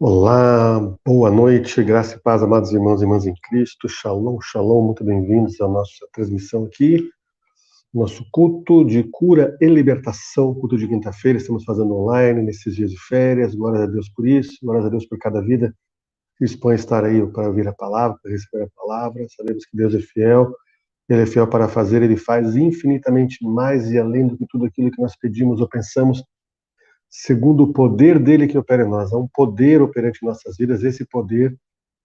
Olá, boa noite, graça e paz, amados irmãos e irmãs em Cristo, shalom, shalom, muito bem-vindos à nossa transmissão aqui, nosso culto de cura e libertação, culto de quinta-feira, estamos fazendo online nesses dias de férias, glórias a Deus por isso, glórias a Deus por cada vida que dispõe a estar aí para ouvir a palavra, para receber a palavra, sabemos que Deus é fiel, Ele é fiel para fazer, Ele faz infinitamente mais e além do que tudo aquilo que nós pedimos ou pensamos, segundo o poder dele que opera em nós. Há um poder operante em nossas vidas, esse poder,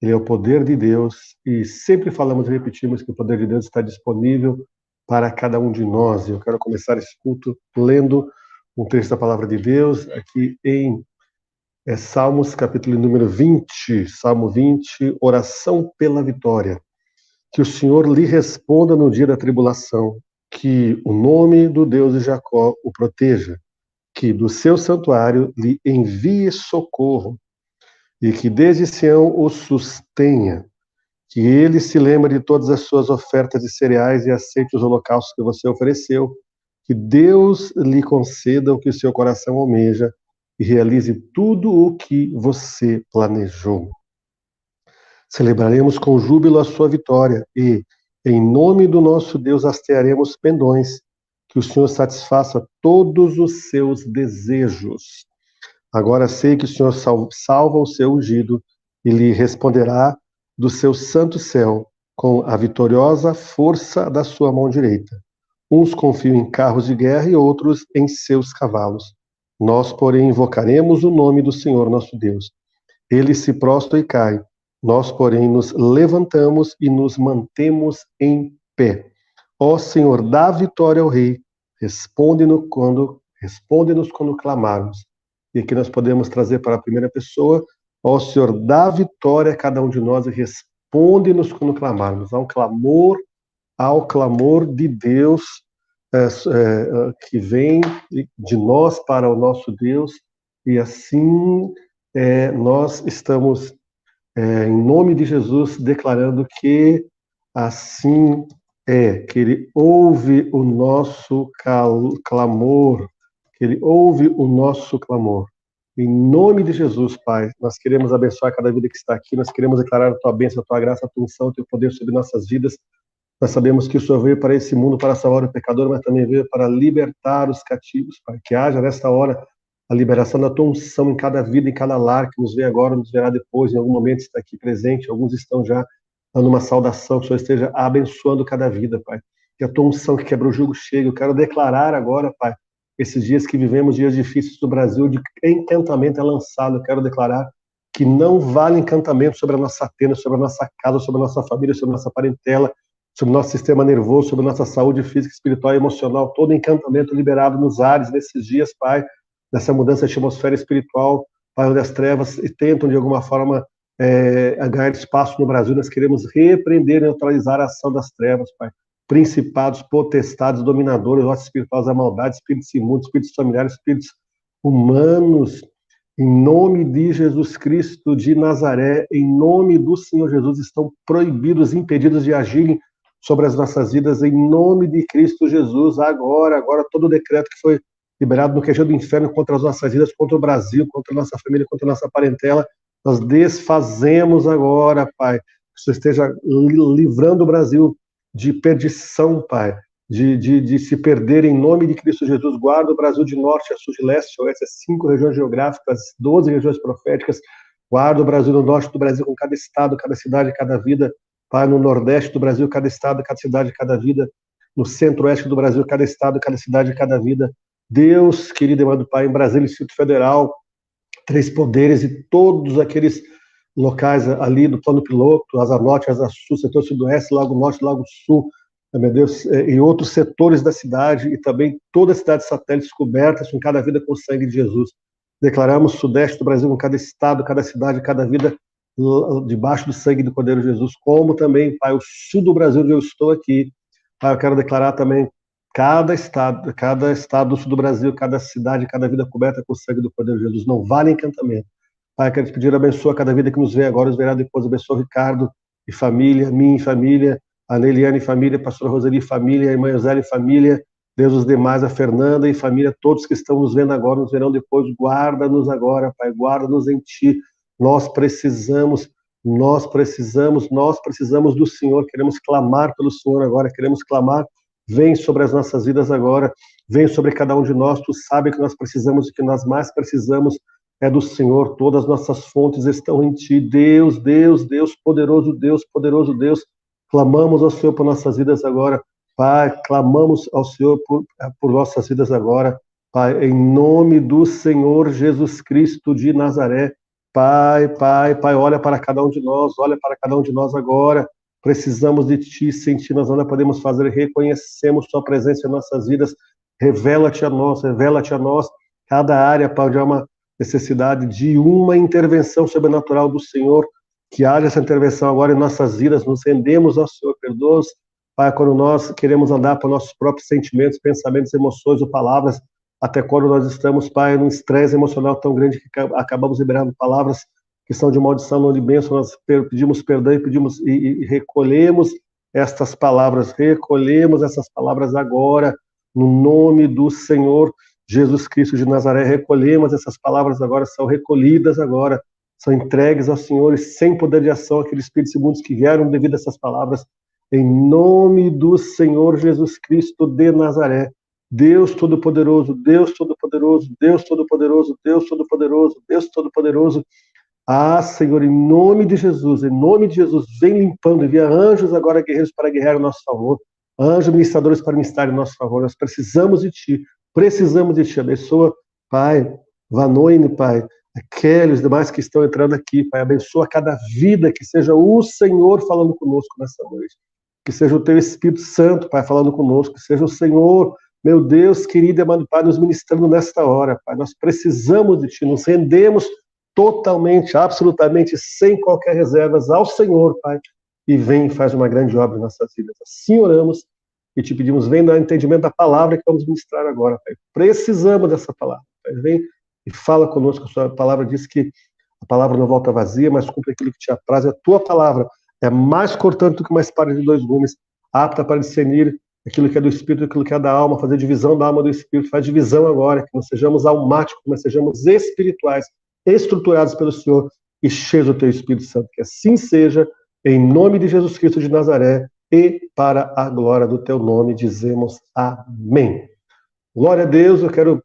ele é o poder de Deus, e sempre falamos e repetimos que o poder de Deus está disponível para cada um de nós. E eu quero começar esse culto lendo um trecho da palavra de Deus, aqui em Salmos, capítulo número 20, Salmo 20, oração pela vitória. Que o Senhor lhe responda no dia da tribulação, que o nome do Deus de Jacó o proteja, que do seu santuário lhe envie socorro e que desde Sião o sustenha, que ele se lembre de todas as suas ofertas de cereais e aceite os holocaustos que você ofereceu, que Deus lhe conceda o que o seu coração almeja e realize tudo o que você planejou. Celebraremos com júbilo a sua vitória e, em nome do nosso Deus, hastearemos pendões, que o Senhor satisfaça todos os seus desejos. Agora sei que o Senhor salva o seu ungido e lhe responderá do seu santo céu com a vitoriosa força da sua mão direita. Uns confiam em carros de guerra e outros em seus cavalos. Nós, porém, invocaremos o nome do Senhor nosso Deus. Ele se prostra e cai. Nós, porém, nos levantamos e nos mantemos em pé. Ó Senhor, dá vitória ao Rei. Responde-nos quando clamarmos. E aqui nós podemos trazer para a primeira pessoa. Ó Senhor, dá vitória a cada um de nós e responde-nos quando clamarmos. Ao clamor de Deus que vem de nós para o nosso Deus. E assim nós estamos, em nome de Jesus, declarando que assim que Ele ouve o nosso clamor, que Ele ouve o nosso clamor. Em nome de Jesus, Pai, nós queremos abençoar cada vida que está aqui, nós queremos declarar a Tua bênção, a Tua graça, a Tua unção, o Teu poder sobre nossas vidas. Nós sabemos que o Senhor veio para esse mundo para salvar o pecador, mas também veio para libertar os cativos, Pai. Que haja nesta hora a liberação da Tua unção em cada vida, em cada lar, que nos vê agora, nos verá depois, em algum momento está aqui presente, alguns estão já dando uma saudação, que o Senhor esteja abençoando cada vida, Pai. Que a Tua unção que quebra o jugo chegue. Eu quero declarar agora, Pai, esses dias que vivemos, dias difíceis do Brasil, de encantamento é lançado. Eu quero declarar que não vale encantamento sobre a nossa tenda, sobre a nossa casa, sobre a nossa família, sobre a nossa parentela, sobre o nosso sistema nervoso, sobre a nossa saúde física, espiritual e emocional. Todo encantamento liberado nos ares nesses dias, Pai, nessa mudança de atmosfera espiritual, Pai, onde as trevas tentam de alguma forma ganhar espaço no Brasil. Nós queremos repreender e neutralizar a ação das trevas, Pai. Principados, potestades, dominadores, ordens espirituais da maldade, espíritos imundos, espíritos familiares, espíritos humanos, em nome de Jesus Cristo de Nazaré, em nome do Senhor Jesus, estão proibidos, impedidos de agirem sobre as nossas vidas, em nome de Cristo Jesus, agora todo o decreto que foi liberado no queijo do inferno contra as nossas vidas, contra o Brasil, contra a nossa família, contra a nossa parentela, nós desfazemos agora, Pai, que o Senhor esteja livrando o Brasil de perdição, Pai, de se perder em nome de Cristo Jesus. Guarda o Brasil de norte a sul, de leste a oeste, as 5 regiões geográficas, 12 regiões proféticas. Guarda o Brasil no norte do Brasil, com cada estado, cada cidade, cada vida. Pai, no nordeste do Brasil, cada estado, cada cidade, cada vida. No centro-oeste do Brasil, cada estado, cada cidade, cada vida. Deus, querido e amado Pai, em Brasília, Distrito Federal, 3 poderes e todos aqueles locais ali do plano piloto, Asa Norte, Asa Sul, setor sudoeste, Lago Norte, Lago Sul, meu Deus, e outros setores da cidade, e também toda a cidade satélite cobertas com cada vida com o sangue de Jesus. Declaramos o sudeste do Brasil com cada estado, cada cidade, cada vida debaixo do sangue do Cordeiro Jesus, como também, Pai, o sul do Brasil, onde eu estou aqui. Pai, eu quero declarar também cada estado do sul do Brasil, cada cidade, cada vida coberta com o sangue do Cordeiro Jesus. Não vale encantamento. Pai, quero te pedir, abençoa cada vida que nos vê agora, nos verá depois. Abençoa o Ricardo e família, minha e família, a Neliane e família, a pastora Roseli e família, a irmã Eusélio e família, Deus os demais, a Fernanda e família, todos que estão nos vendo agora, nos verão depois. Guarda-nos agora, Pai, guarda-nos em Ti. Nós precisamos do Senhor, queremos clamar pelo Senhor agora, queremos clamar, vem sobre as nossas vidas agora, vem sobre cada um de nós, tu sabe que nós precisamos, o que nós mais precisamos é do Senhor, todas as nossas fontes estão em ti, Deus, Deus, Deus, poderoso Deus, clamamos ao Senhor por nossas vidas agora, Pai, clamamos ao Senhor por nossas vidas agora, Pai, em nome do Senhor Jesus Cristo de Nazaré, Pai, olha para cada um de nós agora, precisamos de Ti, sem Ti nós nada podemos fazer, reconhecemos Tua presença em nossas vidas, revela-te a nós, cada área, Pai, onde há uma necessidade de uma intervenção sobrenatural do Senhor, que haja essa intervenção agora em nossas vidas, nos rendemos ao Senhor, perdoa-nos, Pai, quando nós queremos andar por nossos próprios sentimentos, pensamentos, emoções ou palavras, até quando nós estamos, Pai, num estresse emocional tão grande que acabamos liberando palavras que são de maldição, não de bênção, nós pedimos perdão e recolhemos essas palavras agora, no nome do Senhor Jesus Cristo de Nazaré, recolhemos essas palavras agora, são recolhidas agora, são entregues ao Senhor e sem poder de ação, aqueles espíritos imundos que vieram devido a essas palavras, em nome do Senhor Jesus Cristo de Nazaré, Deus Todo-Poderoso, Deus Todo-Poderoso, Deus Todo-Poderoso, Deus Todo-Poderoso, Deus Todo-Poderoso. Ah, Senhor, em nome de Jesus, vem limpando, envia anjos agora, guerreiros, para guerrear em nosso favor, anjos ministradores para ministrar em nosso favor. Nós precisamos de Ti, abençoa, Pai, Vanoine, Pai, a Kelly, os demais que estão entrando aqui, Pai, abençoa cada vida, que seja o Senhor falando conosco nessa noite, que seja o Teu Espírito Santo, Pai, falando conosco, que seja o Senhor, meu Deus, querido e amado Pai, nos ministrando nesta hora, Pai, nós precisamos de Ti, nos rendemos totalmente, absolutamente, sem qualquer reservas ao Senhor, Pai, e vem e faz uma grande obra em nossas vidas. Assim oramos e te pedimos, vem dar entendimento da palavra que vamos ministrar agora, Pai. Precisamos dessa palavra, Pai. Vem e fala conosco, a sua palavra diz que a palavra não volta vazia, mas cumpre aquilo que te apraz. A tua palavra é mais cortante do que uma espada de dois gumes, apta para discernir aquilo que é do Espírito, aquilo que é da alma, fazer divisão da alma do Espírito. Faz divisão agora, que não sejamos almáticos, mas sejamos espirituais, estruturados pelo Senhor e cheios do Teu Espírito Santo. Que assim seja, em nome de Jesus Cristo de Nazaré e para a glória do Teu nome, dizemos amém. Glória a Deus, eu quero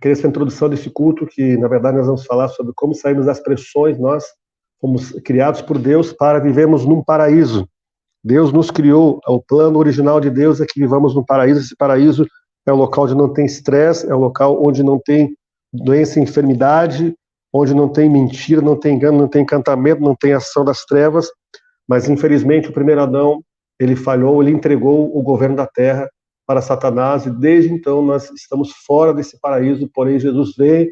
essa introdução desse culto, que na verdade nós vamos falar sobre como sairmos das pressões. Nós fomos criados por Deus para vivermos num paraíso. Deus nos criou, o plano original de Deus é que vivamos num paraíso. Esse paraíso é um local onde não tem estresse, é um local onde não tem doença e enfermidade, onde não tem mentira, não tem engano, não tem encantamento, não tem ação das trevas, mas infelizmente o primeiro Adão, ele falhou, ele entregou o governo da terra para Satanás, e desde então nós estamos fora desse paraíso, porém Jesus vem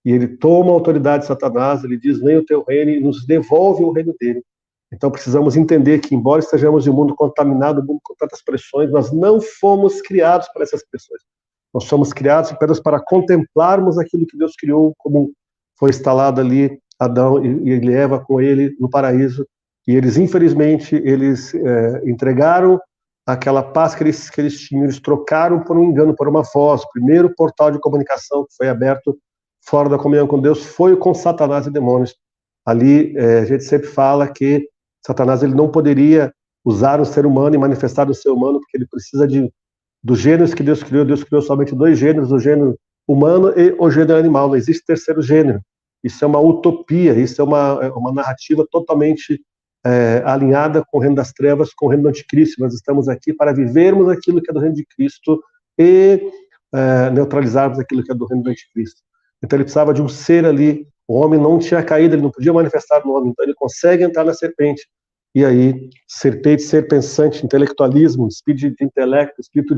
e ele toma a autoridade de Satanás, ele diz, vem o teu reino, e nos devolve o reino dele. Então precisamos entender que, embora estejamos em um mundo contaminado, um mundo com tantas pressões, nós não fomos criados para essas pressões. Nós somos criados apenas para contemplarmos aquilo que Deus criou, como foi instalado ali Adão e Eva com ele no paraíso, e eles, infelizmente, entregaram aquela paz que eles tinham, eles trocaram por um engano, por uma voz. O primeiro portal de comunicação que foi aberto fora da comunhão com Deus foi com Satanás e demônios. Ali, a gente sempre fala que Satanás ele não poderia usar o ser humano e manifestar o ser humano, porque ele precisa dos gêneros que Deus criou somente dois gêneros, o gênero humano e o gênero animal, não existe terceiro gênero. Isso é uma utopia, isso é uma narrativa totalmente alinhada com o reino das trevas, com o reino do anticristo. Nós estamos aqui para vivermos aquilo que é do reino de Cristo e neutralizarmos aquilo que é do reino do anticristo. Então ele precisava de um ser ali, o homem não tinha caído, ele não podia manifestar no homem, então ele consegue entrar na serpente, e aí, serpente, ser pensante, intelectualismo, espírito de intelecto, espírito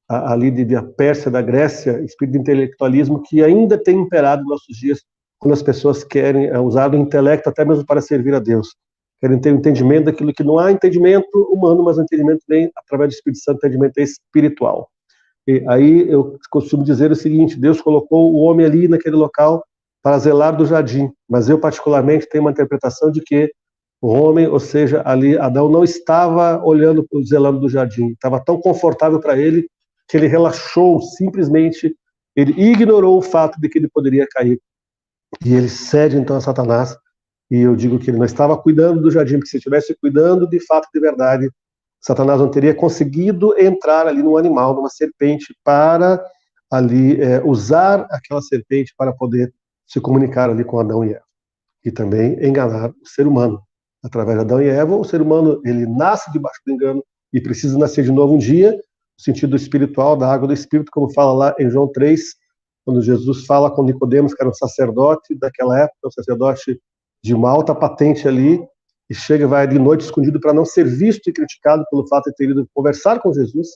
ali da Pérsia, da Grécia, espírito de intelectualismo que ainda tem imperado nos nossos dias, quando as pessoas querem usar o intelecto até mesmo para servir a Deus. Querem ter um entendimento daquilo que não há entendimento humano, mas o entendimento vem através do Espírito Santo, entendimento espiritual. E aí eu costumo dizer o seguinte, Deus colocou o homem ali naquele local para zelar do jardim, mas eu particularmente tenho uma interpretação de que o homem, ou seja, ali Adão não estava olhando, zelando do jardim, estava tão confortável para ele que ele relaxou, simplesmente, ele ignorou o fato de que ele poderia cair. E ele cede então a Satanás, E eu digo que ele não estava cuidando do jardim, porque se estivesse cuidando de fato, de verdade, Satanás não teria conseguido entrar ali num animal, numa serpente, para ali usar aquela serpente para poder se comunicar ali com Adão e Eva. E também enganar o ser humano. Através de Adão e Eva, o ser humano ele nasce debaixo do engano e precisa nascer de novo um dia, no sentido espiritual, da água do Espírito, como fala lá em João 3, quando Jesus fala com Nicodemos, que era um sacerdote daquela época, um sacerdote de uma alta patente ali, e chega e vai de noite escondido para não ser visto e criticado pelo fato de ter ido conversar com Jesus.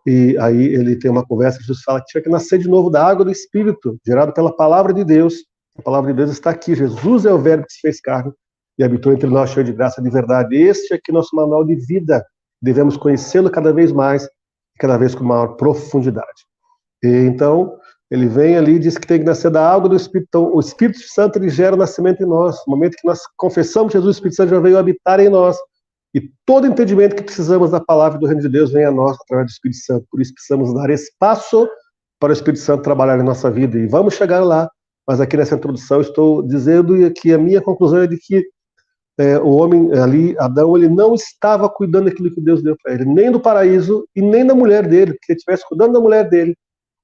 E aí ele tem uma conversa, Jesus fala que tinha que nascer de novo da água do Espírito, gerado pela palavra de Deus. A palavra de Deus está aqui. Jesus é o verbo que se fez carne e habitou entre nós, cheio de graça e de verdade. Este é aqui nosso manual de vida. Devemos conhecê-lo cada vez mais, cada vez com maior profundidade. E então, ele vem ali e diz que tem que nascer da água do Espírito. Então, o Espírito Santo ele gera o nascimento em nós. No momento que nós confessamos Jesus, o Espírito Santo já veio habitar em nós. E todo entendimento que precisamos da palavra do reino de Deus vem a nós através do Espírito Santo. Por isso precisamos dar espaço para o Espírito Santo trabalhar em nossa vida. E vamos chegar lá. Mas aqui nessa introdução estou dizendo que a minha conclusão é de que o homem ali, Adão, ele não estava cuidando daquilo que Deus deu para ele, nem do paraíso e nem da mulher dele, porque se ele estivesse cuidando da mulher dele,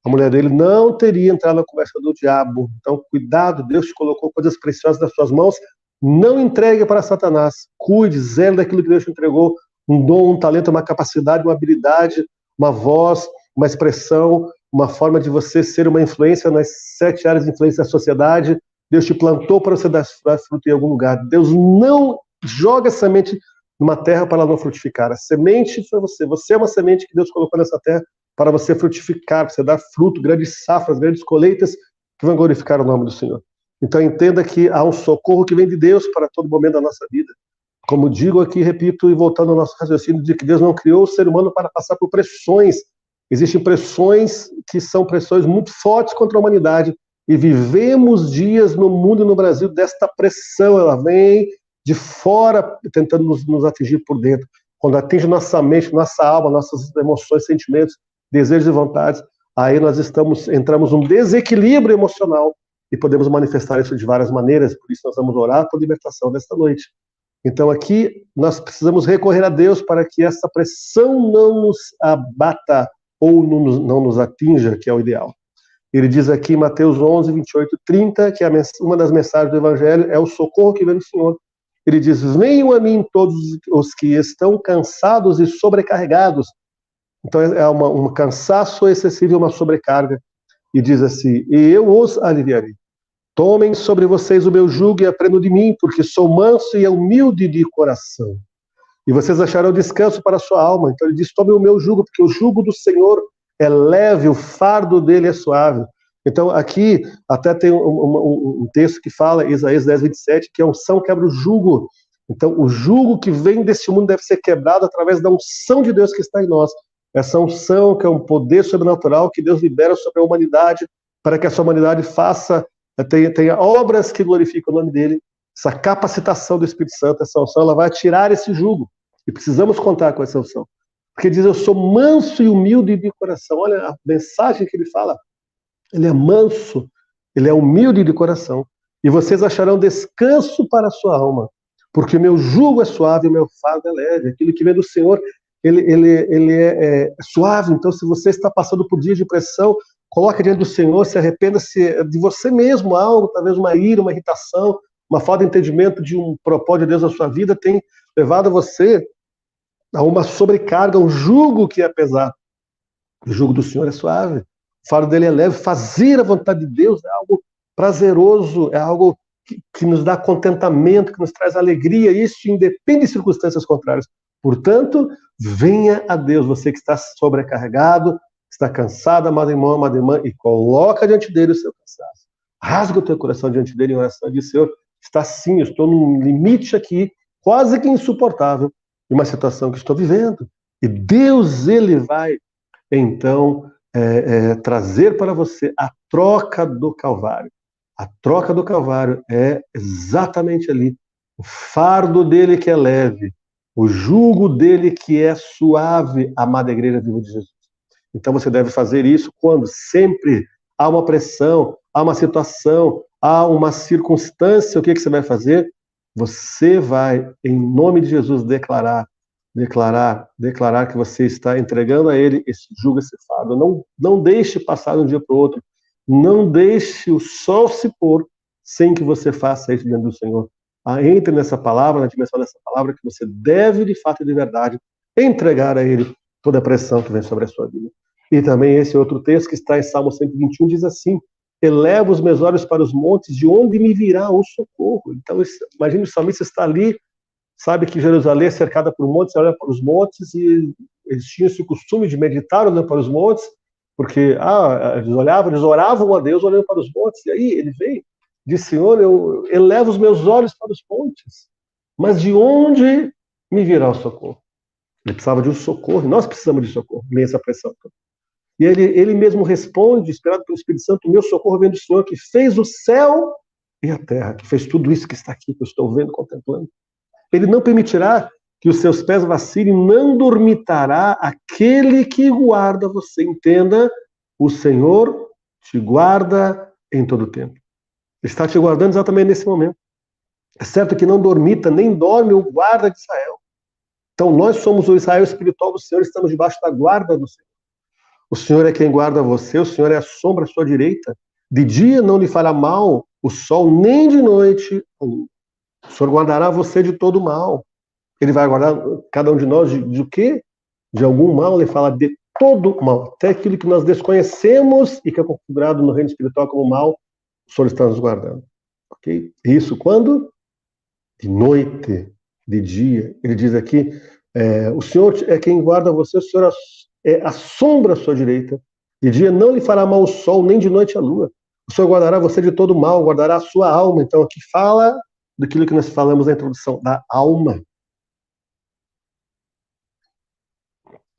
a mulher dele não teria entrado na conversa do diabo. Então, cuidado, Deus te colocou coisas preciosas nas suas mãos, não entregue para Satanás, cuide, zele daquilo que Deus te entregou, um dom, um talento, uma capacidade, uma habilidade, uma voz, uma expressão, uma forma de você ser uma influência nas 7 áreas de influência da sociedade. Deus te plantou para você dar fruto em algum lugar. Deus não joga semente numa terra para ela não frutificar. A semente foi você. Você é uma semente que Deus colocou nessa terra para você frutificar, para você dar fruto, grandes safras, grandes colheitas que vão glorificar o nome do Senhor. Então entenda que há um socorro que vem de Deus para todo momento da nossa vida. Como digo aqui, repito, e voltando ao nosso raciocínio, de que Deus não criou o ser humano para passar por pressões. Existem pressões que são pressões muito fortes contra a humanidade, e vivemos dias no mundo e no Brasil desta pressão. Ela vem de fora tentando nos atingir por dentro. Quando atinge nossa mente, nossa alma, nossas emoções, sentimentos, desejos e vontades, aí nós entramos num desequilíbrio emocional e podemos manifestar isso de várias maneiras. Por isso nós vamos orar por libertação desta noite. Então aqui nós precisamos recorrer a Deus para que essa pressão não nos abata ou não nos atinja, que é o ideal. Ele diz aqui em Mateus 11, 28, 30, que uma das mensagens do Evangelho é o socorro que vem do Senhor. Ele diz: venham a mim todos os que estão cansados e sobrecarregados. Então é um cansaço excessivo e uma sobrecarga. E diz assim: e eu os aliviarei. Tomem sobre vocês o meu jugo e aprendam de mim, porque sou manso e humilde de coração. E vocês acharão descanso para a sua alma. Então ele diz: tomem o meu jugo, porque o jugo do Senhor é leve, o fardo dele é suave. Então aqui até tem um texto que fala, Isaías 10, 27, que a unção quebra o jugo. Então o jugo que vem desse mundo deve ser quebrado através da unção de Deus que está em nós. Essa unção que é um poder sobrenatural que Deus libera sobre a humanidade, para que essa humanidade tenha obras que glorificam o nome dele. Essa capacitação do Espírito Santo, essa unção, ela vai tirar esse jugo. E precisamos contar com essa unção. Porque diz: eu sou manso e humilde de coração. Olha a mensagem que ele fala. Ele é manso, ele é humilde de coração. E vocês acharão descanso para a sua alma. Porque o meu jugo é suave e o meu fardo é leve. Aquilo que vem do Senhor, ele é suave. Então, se você está passando por dias de pressão, coloque diante do Senhor, se arrependa-se de você mesmo. Algo, talvez uma ira, uma irritação, uma falta de entendimento de um propósito de Deus na sua vida tem levado você a uma sobrecarga, um jugo que é pesado. O jugo do Senhor é suave, o fardo dele é leve. Fazer a vontade de Deus é algo prazeroso, é algo que nos dá contentamento, que nos traz alegria. Isso independe de circunstâncias contrárias. Portanto, venha a Deus, você que está sobrecarregado, está cansado, amado irmão, amada irmã, e coloca diante dele o seu cansaço. Rasga o teu coração diante dele em oração e diz: Senhor, está sim, eu estou num limite aqui, quase que insuportável, de uma situação que estou vivendo. E Deus, ele vai, então, trazer para você a troca do Calvário. A troca do Calvário é exatamente ali. O fardo dele que é leve, o jugo dele que é suave, amada igreja viva de Jesus. Então você deve fazer isso quando sempre há uma pressão, há uma situação, há uma circunstância, o que você vai fazer? Você vai, em nome de Jesus, declarar que você está entregando a Ele esse jugo, esse fardo. Não deixe passar de um dia para o outro. Não deixe o sol se pôr sem que você faça isso diante do Senhor. Entre nessa palavra, na dimensão dessa palavra, que você deve, de fato e de verdade, entregar a Ele toda a pressão que vem sobre a sua vida. E também esse outro texto que está em Salmo 121 diz assim: eleva os meus olhos para os montes, de onde me virá o socorro? Então, imagine o salmista está ali, sabe que Jerusalém é cercada por montes, olha para os montes, e eles tinham esse costume de meditar olhando para os montes, porque eles oravam a Deus olhando para os montes, e aí ele vem, diz: Senhor, eu elevo os meus olhos para os montes, mas de onde me virá o socorro? Ele precisava de um socorro, nós precisamos de socorro, nem essa pressão. E ele mesmo responde, inspirado pelo Espírito Santo: meu socorro vem do Senhor, que fez o céu e a terra, que fez tudo isso que está aqui, que eu estou vendo, contemplando. Ele não permitirá que os seus pés vacilem, não dormitará aquele que guarda você. Entenda, o Senhor te guarda em todo o tempo. Ele está te guardando exatamente nesse momento. É certo que não dormita, nem dorme o guarda de Israel. Então nós somos o Israel espiritual do Senhor, estamos debaixo da guarda do Senhor. O Senhor é quem guarda você, o Senhor é a sombra à sua direita. De dia não lhe fará mal o sol, nem de noite a lua. O Senhor guardará você de todo mal. Ele vai guardar cada um de nós de quê? De algum mal. Ele fala de todo mal. Até aquilo que nós desconhecemos e que é configurado no reino espiritual como mal, o Senhor está nos guardando. Ok? Isso quando? De noite, de dia. Ele diz aqui, o Senhor é quem guarda você, o Senhor é a sombra à sua direita. De dia não lhe fará mal o sol, nem de noite a lua. O Senhor guardará você de todo mal, guardará a sua alma. Então aqui fala daquilo que nós falamos na introdução, da alma.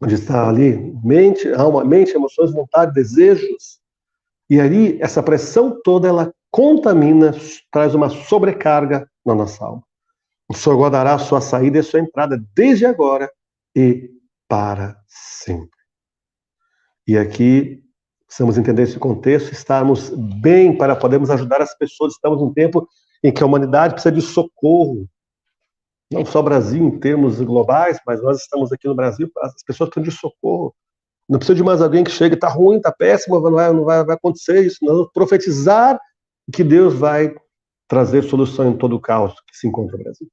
Onde está ali mente, alma, mente, emoções, vontade, desejos. E ali, essa pressão toda, ela contamina, traz uma sobrecarga na nossa alma. O Senhor guardará a sua saída e a sua entrada, desde agora e para sempre. E aqui, precisamos entender esse contexto, estarmos bem para podermos ajudar as pessoas. Estamos num tempo em que a humanidade precisa de socorro. Não só o Brasil em termos globais, mas nós estamos aqui no Brasil, as pessoas precisam de socorro. Não precisa de mais alguém que chegue, está ruim, está péssimo, não vai acontecer isso. Nós vamos profetizar que Deus vai trazer solução em todo o caos que se encontra no Brasil.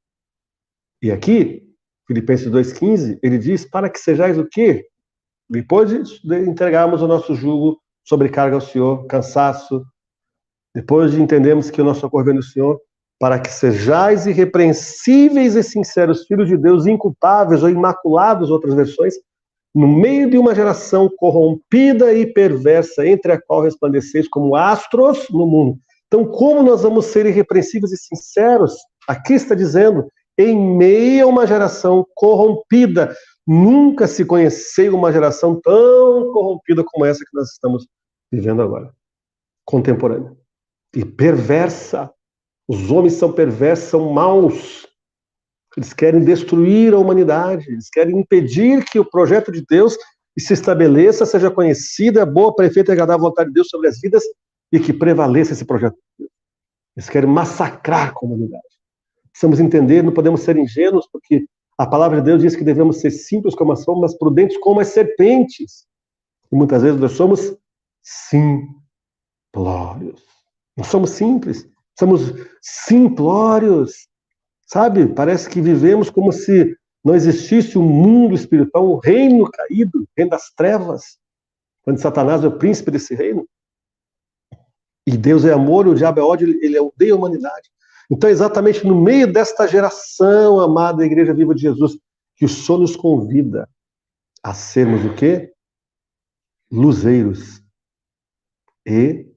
E aqui, Filipenses 2,15, ele diz: para que sejais o quê? Depois de entregarmos o nosso jugo, sobrecarga ao Senhor, cansaço, depois de entendermos que o nosso socorro vem do Senhor, para que sejais irrepreensíveis e sinceros, filhos de Deus, inculpáveis ou imaculados, outras versões, no meio de uma geração corrompida e perversa, entre a qual resplandeceis como astros no mundo. Então, como nós vamos ser irrepreensíveis e sinceros? Aqui está dizendo, em meio a uma geração corrompida. Nunca se conheceu uma geração tão corrompida como essa que nós estamos vivendo agora. Contemporânea. E perversa. Os homens são perversos, são maus. Eles querem destruir a humanidade. Eles querem impedir que o projeto de Deus se estabeleça, seja conhecida, boa, perfeita e agradável vontade de Deus sobre as vidas e que prevaleça esse projeto de Deus. Eles querem massacrar a comunidade. Precisamos entender, não podemos ser ingênuos, porque a palavra de Deus diz que devemos ser simples como as pombas, mas prudentes como as serpentes. E muitas vezes nós somos simplórios. Não somos simples, somos simplórios. Sabe? Parece que vivemos como se não existisse um mundo espiritual, um reino caído, o reino das trevas, onde Satanás é o príncipe desse reino. E Deus é amor e o diabo é ódio, ele odeia a humanidade. Então, exatamente no meio desta geração, amada Igreja Viva de Jesus, que o Senhor nos convida a sermos o quê? Luzeiros. E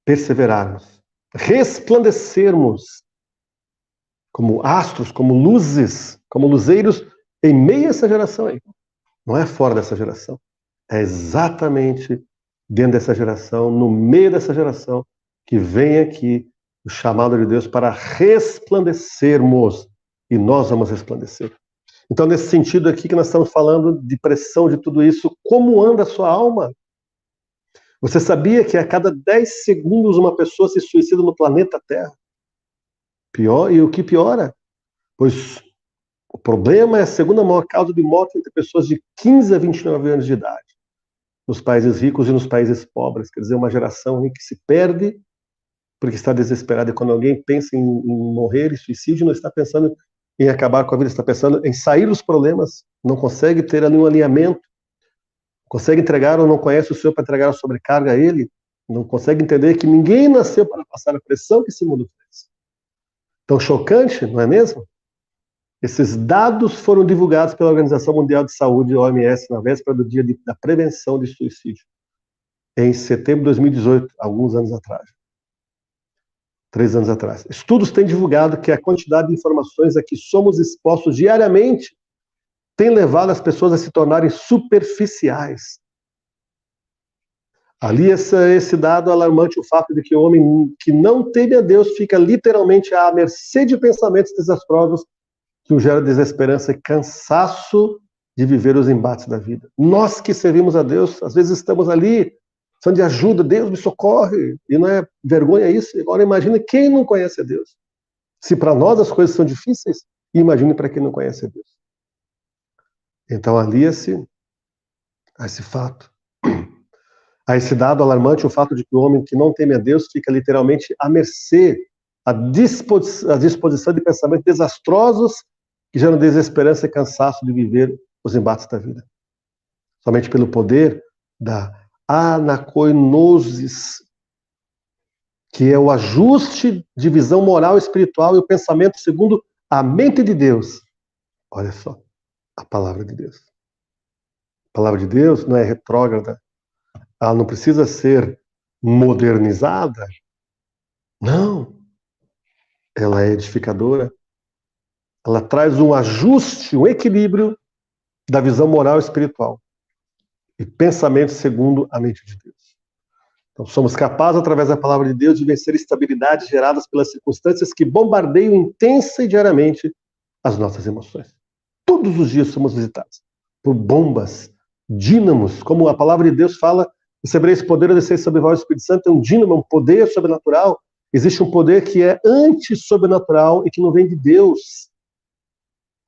perseverarmos. Resplandecermos como astros, como luzes, como luzeiros em meio a essa geração aí. Não é fora dessa geração. É exatamente dentro dessa geração, no meio dessa geração, que vem aqui o chamado de Deus para resplandecermos. E nós vamos resplandecer. Então, nesse sentido aqui que nós estamos falando de pressão, de tudo isso, como anda a sua alma? Você sabia que a cada 10 segundos uma pessoa se suicida no planeta Terra? Pior, e o que piora? Pois o problema é a segunda maior causa de morte entre pessoas de 15 a 29 anos de idade, nos países ricos e nos países pobres. Quer dizer, uma geração que se perde porque está desesperada. E quando alguém pensa em morrer, em suicídio, não está pensando em acabar com a vida, está pensando em sair dos problemas, não consegue ter ali um alinhamento, consegue entregar ou não conhece o Senhor para entregar a sobrecarga a Ele, não consegue entender que ninguém nasceu para passar a pressão que esse mundo fez. Tão chocante, não é mesmo? Esses dados foram divulgados pela Organização Mundial de Saúde, OMS, na véspera do dia da prevenção de suicídio, em setembro de 2018, alguns anos atrás. 3 anos atrás. Estudos têm divulgado que a quantidade de informações a que somos expostos diariamente tem levado as pessoas a se tornarem superficiais. Ali esse dado alarmante, o fato de que o homem que não teme a Deus fica literalmente à mercê de pensamentos desastrosos que o gera desesperança e cansaço de viver os embates da vida. Nós que servimos a Deus, às vezes estamos ali, precisando de ajuda, Deus me socorre, e não é vergonha isso? Agora imagine quem não conhece a Deus. Se para nós as coisas são difíceis, imagine para quem não conhece a Deus. Então alia-se a esse fato, a esse dado alarmante, o fato de que o homem que não teme a Deus fica literalmente à mercê, à disposição de pensamentos desastrosos que geram desesperança e cansaço de viver os embates da vida. Somente pelo poder da anacoinosis, que é o ajuste de visão moral e espiritual e o pensamento segundo a mente de Deus. Olha só, a palavra de Deus. A palavra de Deus não é retrógrada, ela não precisa ser modernizada. Não. Ela é edificadora. Ela traz um ajuste, um equilíbrio da visão moral e espiritual. E pensamento segundo a mente de Deus. Então, somos capazes, através da palavra de Deus, de vencer instabilidades geradas pelas circunstâncias que bombardeiam intensa e diariamente as nossas emoções. Todos os dias somos visitados por bombas, dínamos, como a palavra de Deus fala, recebereis esse poder a descer sobre vós, o Espírito Santo é um dínamo, um poder sobrenatural. Existe um poder que é anti-sobrenatural e que não vem de Deus,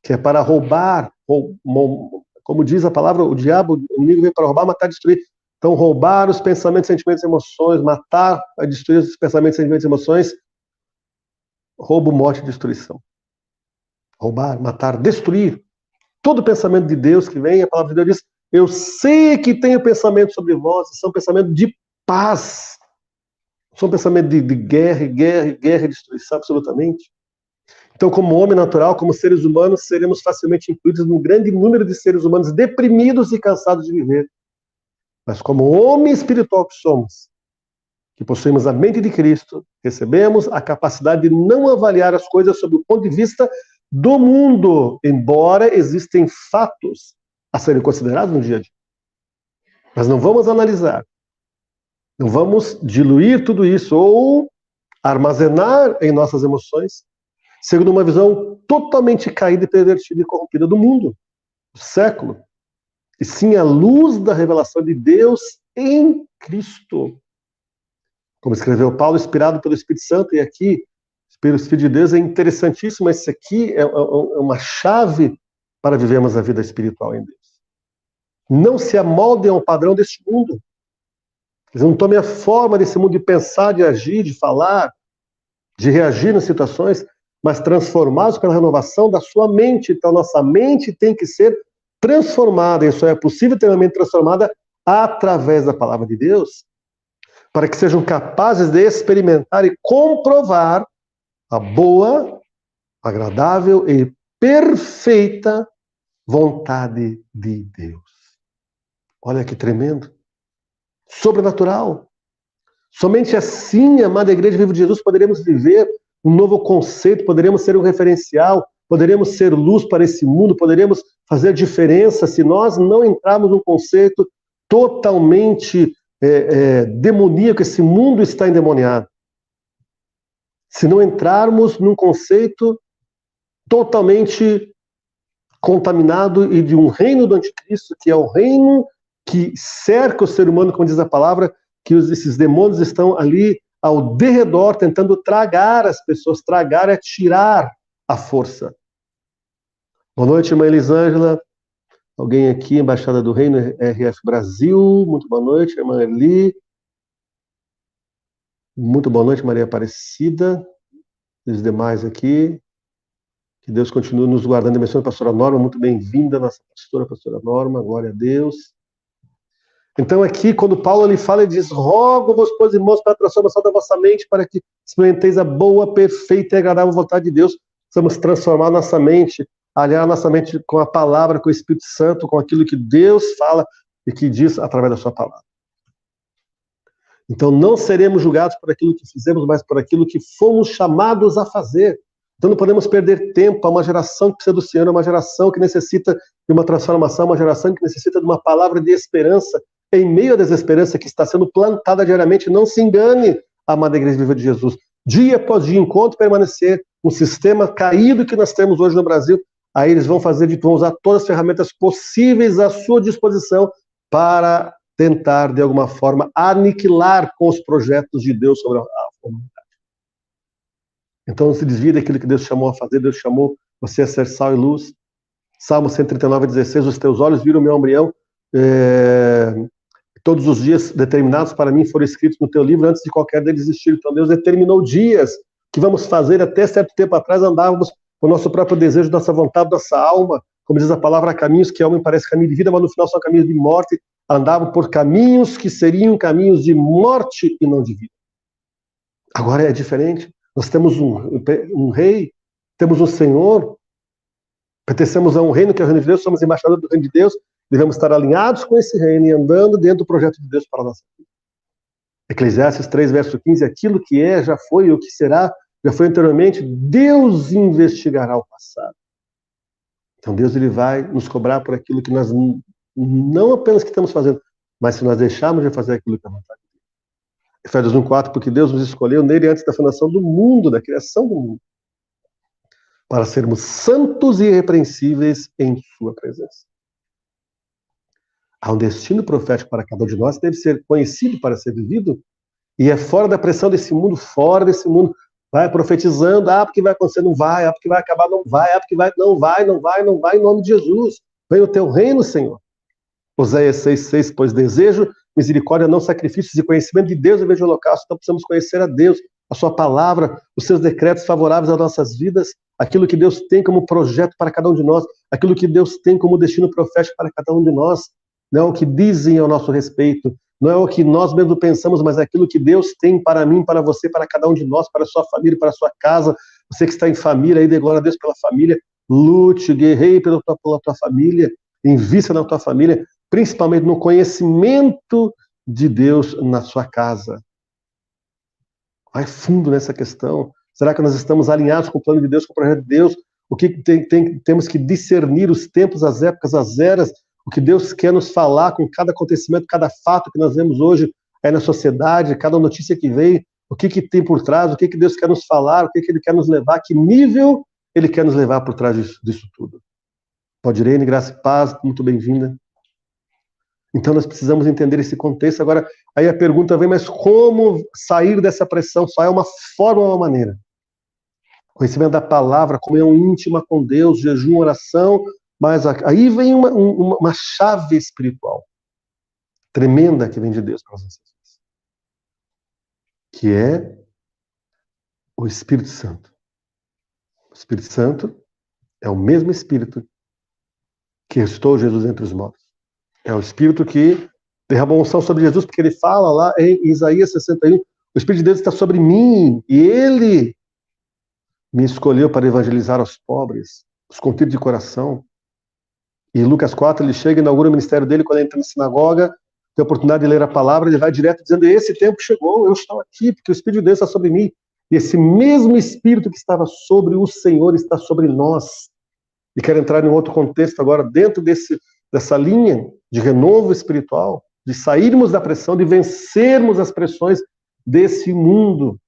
que é para roubar, como diz a palavra, o diabo, o inimigo vem para roubar, matar e destruir. Então, roubar os pensamentos, sentimentos e emoções, matar, destruir os pensamentos, sentimentos e emoções, roubo, morte e destruição. Roubar, matar, destruir. Todo pensamento de Deus que vem, a palavra de Deus diz, eu sei que tenho pensamento sobre vós, são pensamentos de paz. São pensamentos de guerra, guerra e destruição, absolutamente. Então, como homem natural, como seres humanos, seremos facilmente incluídos num grande número de seres humanos deprimidos e cansados de viver. Mas como homem espiritual que somos, que possuímos a mente de Cristo, recebemos a capacidade de não avaliar as coisas sob o ponto de vista do mundo, embora existem fatos a serem considerados no dia a dia. Mas não vamos analisar, não vamos diluir tudo isso ou armazenar em nossas emoções, segundo uma visão totalmente caída, pervertida e corrompida do mundo, do século. E sim a luz da revelação de Deus em Cristo. Como escreveu Paulo, inspirado pelo Espírito Santo, e aqui, pelo Espírito de Deus, é interessantíssimo, esse aqui é uma chave para vivermos a vida espiritual em Deus. Não se amoldem ao padrão deste mundo. Eles não tomem a forma desse mundo de pensar, de agir, de falar, de reagir nas situações, mas transformados pela renovação da sua mente. Então, nossa mente tem que ser transformada, e só é possível ter uma mente transformada através da palavra de Deus, para que sejam capazes de experimentar e comprovar a boa, agradável e perfeita vontade de Deus. Olha que tremendo. Sobrenatural. Somente assim, amada Igreja Viva de Jesus, poderemos viver um novo conceito, poderemos ser um referencial, poderemos ser luz para esse mundo, poderemos fazer diferença se nós não entrarmos num conceito totalmente demoníaco. Esse mundo está endemoniado. Se não entrarmos num conceito totalmente contaminado e de um reino do anticristo, que é o reino que cerca o ser humano, como diz a palavra, que esses demônios estão ali ao derredor, tentando tragar as pessoas. Tragar é tirar a força. Boa noite, irmã Elisângela. Alguém aqui, Embaixada do Reino, RF Brasil. Muito boa noite, irmã Eli. Muito boa noite, Maria Aparecida. E os demais aqui. Que Deus continue nos guardando. Abençoe a pastora Norma. Muito bem-vinda, nossa pastora Norma. Glória a Deus. Então aqui, quando Paulo ele fala, ele diz: rogo-vos, pois, irmãos, para a transformação da vossa mente, para que experimenteis a boa, perfeita e agradável vontade de Deus. Precisamos transformar nossa mente, aliar nossa mente com a palavra, com o Espírito Santo, com aquilo que Deus fala e que diz através da sua palavra. Então não seremos julgados por aquilo que fizemos, mas por aquilo que fomos chamados a fazer. Então não podemos perder tempo. Há uma geração que precisa do Senhor, é uma geração que necessita de uma transformação, uma geração que necessita de uma palavra de esperança em meio à desesperança que está sendo plantada diariamente. Não se engane, amada Igreja Viva de Jesus. Dia após dia, enquanto permanecer um sistema caído que nós temos hoje no Brasil, aí eles vão usar todas as ferramentas possíveis à sua disposição para tentar, de alguma forma, aniquilar com os projetos de Deus sobre a humanidade. Então não se desvie daquilo que Deus chamou a fazer. Deus chamou você a ser sal e luz. Salmo 139:16, os teus olhos viram o meu embrião, todos os dias determinados para mim foram escritos no teu livro antes de qualquer deles existir. Então Deus determinou dias que vamos fazer. Até certo tempo atrás andávamos com o nosso próprio desejo, nossa vontade, nossa alma, como diz a palavra, caminhos que ao homem parece caminho de vida, mas no final são caminhos de morte. Andavam por caminhos que seriam caminhos de morte e não de vida. Agora é diferente. Nós temos um rei, temos um Senhor, pertencemos a um reino que é o reino de Deus, somos embaixadores do reino de Deus, devemos estar alinhados com esse reino e andando dentro do projeto de Deus para a nossa vida. Eclesiastes 3, verso 15, aquilo que é, já foi, e o que será, já foi anteriormente, Deus investigará o passado. Então Deus ele vai nos cobrar por aquilo que nós não apenas que estamos fazendo, mas se nós deixarmos de fazer aquilo que é a vontade de Deus. Efésios 1:4, porque Deus nos escolheu nele antes da fundação do mundo, da criação do mundo, para sermos santos e irrepreensíveis em sua presença. Há um destino profético para cada um de nós, deve ser conhecido para ser vivido, e é fora da pressão desse mundo, fora desse mundo. Vai profetizando, porque vai acontecer, não vai, porque vai acabar, não vai, porque vai, não vai, em nome de Jesus. Vem o teu reino, Senhor. Oséias 6:6, pois desejo misericórdia, não sacrifícios, e conhecimento de Deus em vez de holocausto. Então precisamos conhecer a Deus, a sua palavra, os seus decretos favoráveis às nossas vidas, aquilo que Deus tem como projeto para cada um de nós, aquilo que Deus tem como destino profético para cada um de nós. Não é o que dizem ao nosso respeito, não é o que nós mesmos pensamos, mas é aquilo que Deus tem para mim, para você, para cada um de nós, para a sua família, para a sua casa. Você que está em família, aí dê glória a Deus pela família, lute, guerreie pela tua família, invista na tua família, principalmente no conhecimento de Deus na sua casa. Vai fundo nessa questão. Será que nós estamos alinhados com o plano de Deus, com o projeto de Deus? O que temos que discernir os tempos, as épocas, as eras, o que Deus quer nos falar com cada acontecimento, cada fato que nós vemos hoje aí na sociedade, cada notícia que vem, o que tem por trás, o que Deus quer nos falar, o que Ele quer nos levar, que nível Ele quer nos levar por trás disso tudo. Pode Irene, graça e paz, muito bem-vinda. Então nós precisamos entender esse contexto. Agora, aí a pergunta vem, mas como sair dessa pressão? Só é uma forma, uma maneira. Conhecimento da palavra, comunhão íntima com Deus, jejum, oração, mas aí vem uma chave espiritual tremenda que vem de Deus para as nossas vidas, que é o Espírito Santo. O Espírito Santo é o mesmo Espírito que ressuscitou Jesus entre os mortos. É o Espírito que derramou unção sobre Jesus, porque ele fala lá em Isaías 61, o Espírito de Deus está sobre mim, e ele me escolheu para evangelizar aos pobres, os contritos de coração. E em Lucas 4, ele chega e inaugura o ministério dele, quando ele entra na sinagoga, tem a oportunidade de ler a palavra, ele vai direto dizendo, esse tempo chegou, eu estou aqui, porque o Espírito de Deus está sobre mim. E esse mesmo Espírito que estava sobre o Senhor está sobre nós. E quero entrar em outro contexto agora, dentro dessa linha de renovo espiritual, de sairmos da pressão, de vencermos as pressões desse mundo,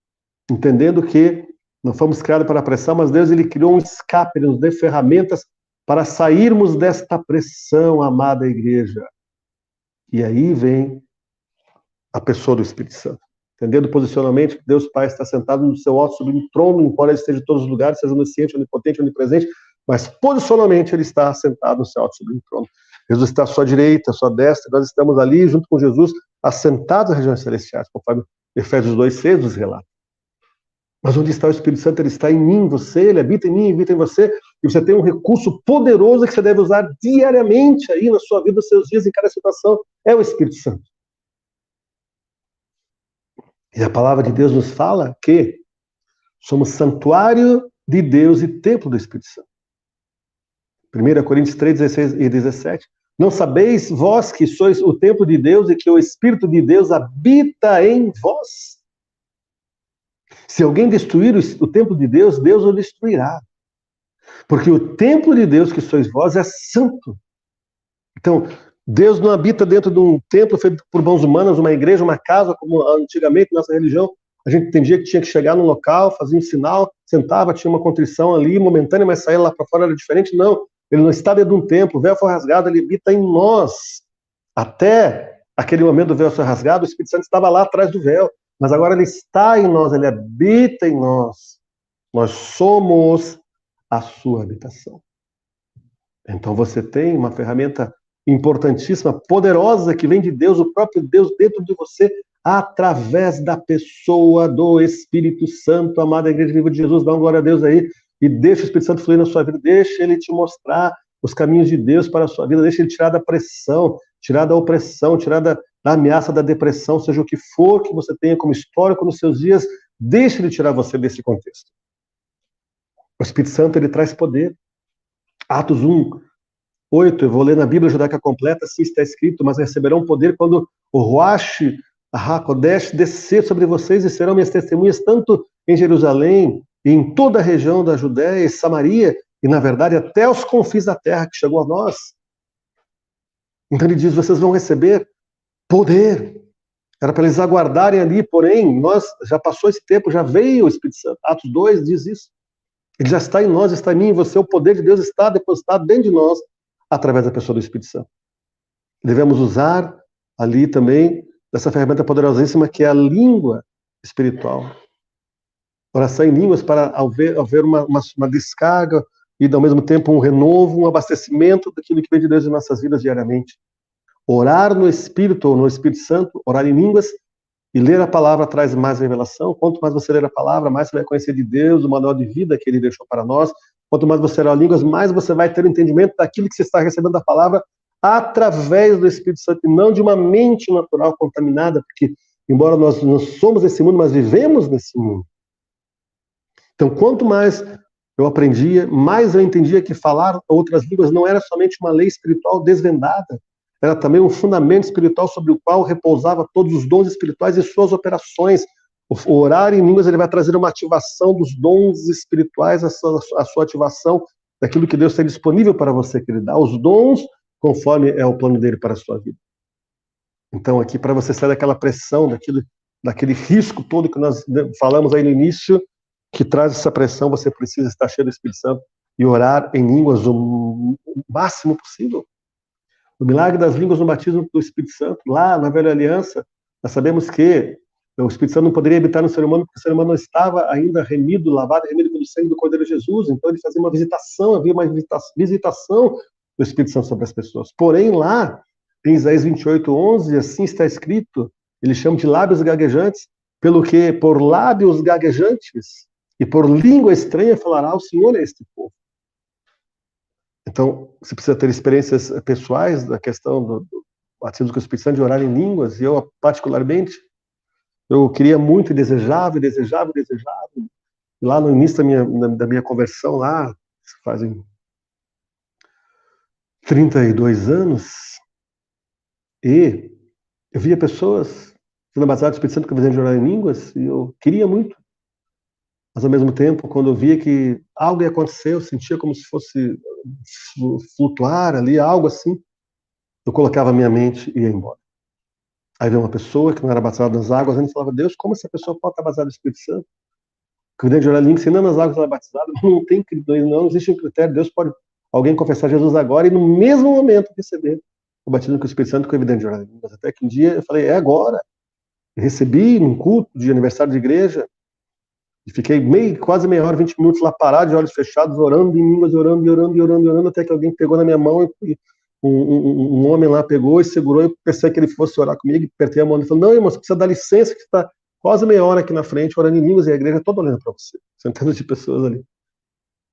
entendendo que não fomos criados para a pressão, mas Deus ele criou um escape, ele nos deu ferramentas para sairmos desta pressão, amada igreja. E aí vem a pessoa do Espírito Santo. Entendendo posicionalmente que Deus Pai está sentado no seu alto sublime trono, embora ele esteja em todos os lugares, seja onisciente, onipotente, onipresente, mas posicionalmente ele está sentado no seu alto sublime trono. Jesus está à sua direita, à sua destra, nós estamos ali junto com Jesus, assentados nas regiões celestiais, conforme Efésios 2:6 nos relata. Mas onde está o Espírito Santo? Ele está em mim, você, ele habita em mim, habita em você, e você tem um recurso poderoso que você deve usar diariamente aí na sua vida, nos seus dias, em cada situação, é o Espírito Santo. E a palavra de Deus nos fala que somos santuário de Deus e templo do Espírito Santo. 1 Coríntios 3:16 e 17. Não sabeis vós que sois o templo de Deus e que o Espírito de Deus habita em vós? Se alguém destruir o templo de Deus, Deus o destruirá. Porque o templo de Deus que sois vós é santo. Então, Deus não habita dentro de um templo feito por mãos humanas, uma igreja, uma casa, como antigamente nossa religião. A gente entendia que tinha que chegar no local, fazia um sinal, sentava, tinha uma contrição ali, momentânea, mas sair lá para fora era diferente. Não, ele não está dentro de um templo, o véu foi rasgado, ele habita em nós. Até aquele momento do véu ser rasgado, o Espírito Santo estava lá atrás do véu, mas agora ele está em nós, ele habita em nós. Nós somos a sua habitação. Então você tem uma ferramenta importantíssima, poderosa, que vem de Deus, o próprio Deus dentro de você, através da pessoa do Espírito Santo. Amada Igreja Viva de Jesus, dá uma glória a Deus aí, e deixa o Espírito Santo fluir na sua vida, deixa ele te mostrar os caminhos de Deus para a sua vida, deixa ele tirar da pressão, tirar da opressão, tirar da ameaça da depressão, seja o que for que você tenha como histórico nos seus dias, deixa ele tirar você desse contexto. O Espírito Santo, ele traz poder. Atos 1:8, eu vou ler na Bíblia Judaica completa, assim está escrito, mas receberão poder quando o Ruach HaKodesh descer sobre vocês e serão minhas testemunhas tanto em Jerusalém e em toda a região da Judéia e Samaria, e na verdade até os confins da terra que chegou a nós. Então ele diz, vocês vão receber poder. Era para eles aguardarem ali, porém, nós já passou esse tempo, já veio o Espírito Santo. Atos 2 diz isso. Ele já está em nós, está em mim, em você. O poder de Deus está depositado dentro de nós, através da pessoa do Espírito Santo. Devemos usar ali também dessa ferramenta poderosíssima que é a língua espiritual. Oração em línguas para haver uma descarga e, ao mesmo tempo, um renovo, um abastecimento daquilo que vem de Deus em nossas vidas diariamente. Orar no Espírito ou no Espírito Santo, orar em línguas e ler a palavra traz mais revelação. Quanto mais você ler a palavra, mais você vai conhecer de Deus, o manual de vida que Ele deixou para nós. Quanto mais você orar línguas, mais você vai ter entendimento daquilo que você está recebendo da palavra através do Espírito Santo, e não de uma mente natural contaminada, porque, embora nós não somos desse mundo, mas vivemos nesse mundo. Então, quanto mais eu aprendia, mais eu entendia que falar outras línguas não era somente uma lei espiritual desvendada, era também um fundamento espiritual sobre o qual repousava todos os dons espirituais e suas operações. O orar em línguas ele vai trazer uma ativação dos dons espirituais, a sua ativação daquilo que Deus tem disponível para você, que Ele dá os dons conforme é o plano dele para a sua vida. Então, aqui, para você sair daquela pressão, daquele risco todo que nós falamos aí no início, que traz essa pressão, você precisa estar cheio do Espírito Santo e orar em línguas o máximo possível. O milagre das línguas no batismo do Espírito Santo, lá na Velha Aliança, nós sabemos que o Espírito Santo não poderia habitar no ser humano, porque o ser humano não estava ainda remido, lavado, remido pelo sangue do Cordeiro Jesus, então ele fazia uma visitação, havia uma visitação do Espírito Santo sobre as pessoas. Porém, lá, em Isaías 28:11, assim está escrito, ele chama de lábios gaguejantes, pelo que por lábios gaguejantes e por língua estranha falará o Senhor a este povo. Então, você precisa ter experiências pessoais da questão do batismo com o Espírito Santo, de orar em línguas, e eu, particularmente, eu queria muito e desejava. Lá no início da minha conversão, lá, fazem 32 anos, e eu via pessoas sendo batizadas do Espírito Santo com a visão de orar em línguas, e eu queria muito. Mas, ao mesmo tempo, quando eu via que algo ia acontecer, eu sentia como se fosse flutuar ali, algo assim, eu colocava a minha mente e ia embora. Aí veio uma pessoa que não era batizada nas águas, e falava, Deus, como essa pessoa pode estar batizada no Espírito Santo? Cuidando de orar em línguas, se não nas águas ela é batizada, não tem critério, não existe um critério. Deus pode alguém confessar Jesus agora e no mesmo momento receber o batismo com o Espírito Santo com evidência de orar em línguas. Até que um dia eu falei, é agora. Recebi num culto de aniversário de igreja, e fiquei quase meia hora, 20 minutos lá parado, de olhos fechados, orando em línguas, orando, até que alguém pegou na minha mão e um homem lá pegou e segurou, e eu pensei que ele fosse orar comigo, apertei a mão e falou, não, irmão, você precisa dar licença, que você está quase meia hora aqui na frente, orando em línguas, e a igreja toda olhando para você, centenas de pessoas ali.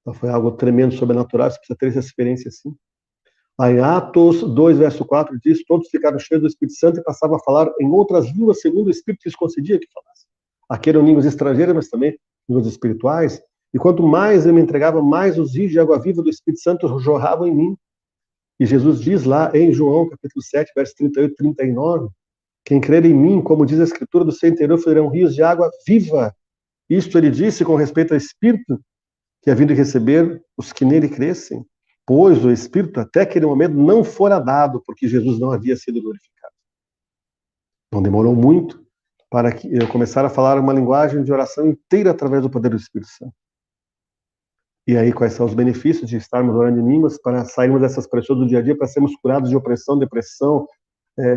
Então foi algo tremendo, sobrenatural, você precisa ter essa experiência assim. Aí Atos 2, verso 4 diz, todos ficaram cheios do Espírito Santo e passavam a falar em outras línguas, segundo o Espírito lhes concedia que falasse. Aqui eram línguas estrangeiras, mas também línguas espirituais. E quanto mais eu me entregava, mais os rios de água viva do Espírito Santo jorravam em mim. E Jesus diz lá em João, capítulo 7, verso 38 e 39, quem crer em mim, como diz a Escritura, do seu interior fluirão rios de água viva. Isto ele disse com respeito ao Espírito, que havia de receber os que nele crescem, pois o Espírito até aquele momento não fora dado, porque Jesus não havia sido glorificado. Não demorou muito para que eu começar a falar uma linguagem de oração inteira através do poder do Espírito Santo. E aí, quais são os benefícios de estarmos orando em línguas para sairmos dessas pressões do dia a dia, para sermos curados de opressão, depressão,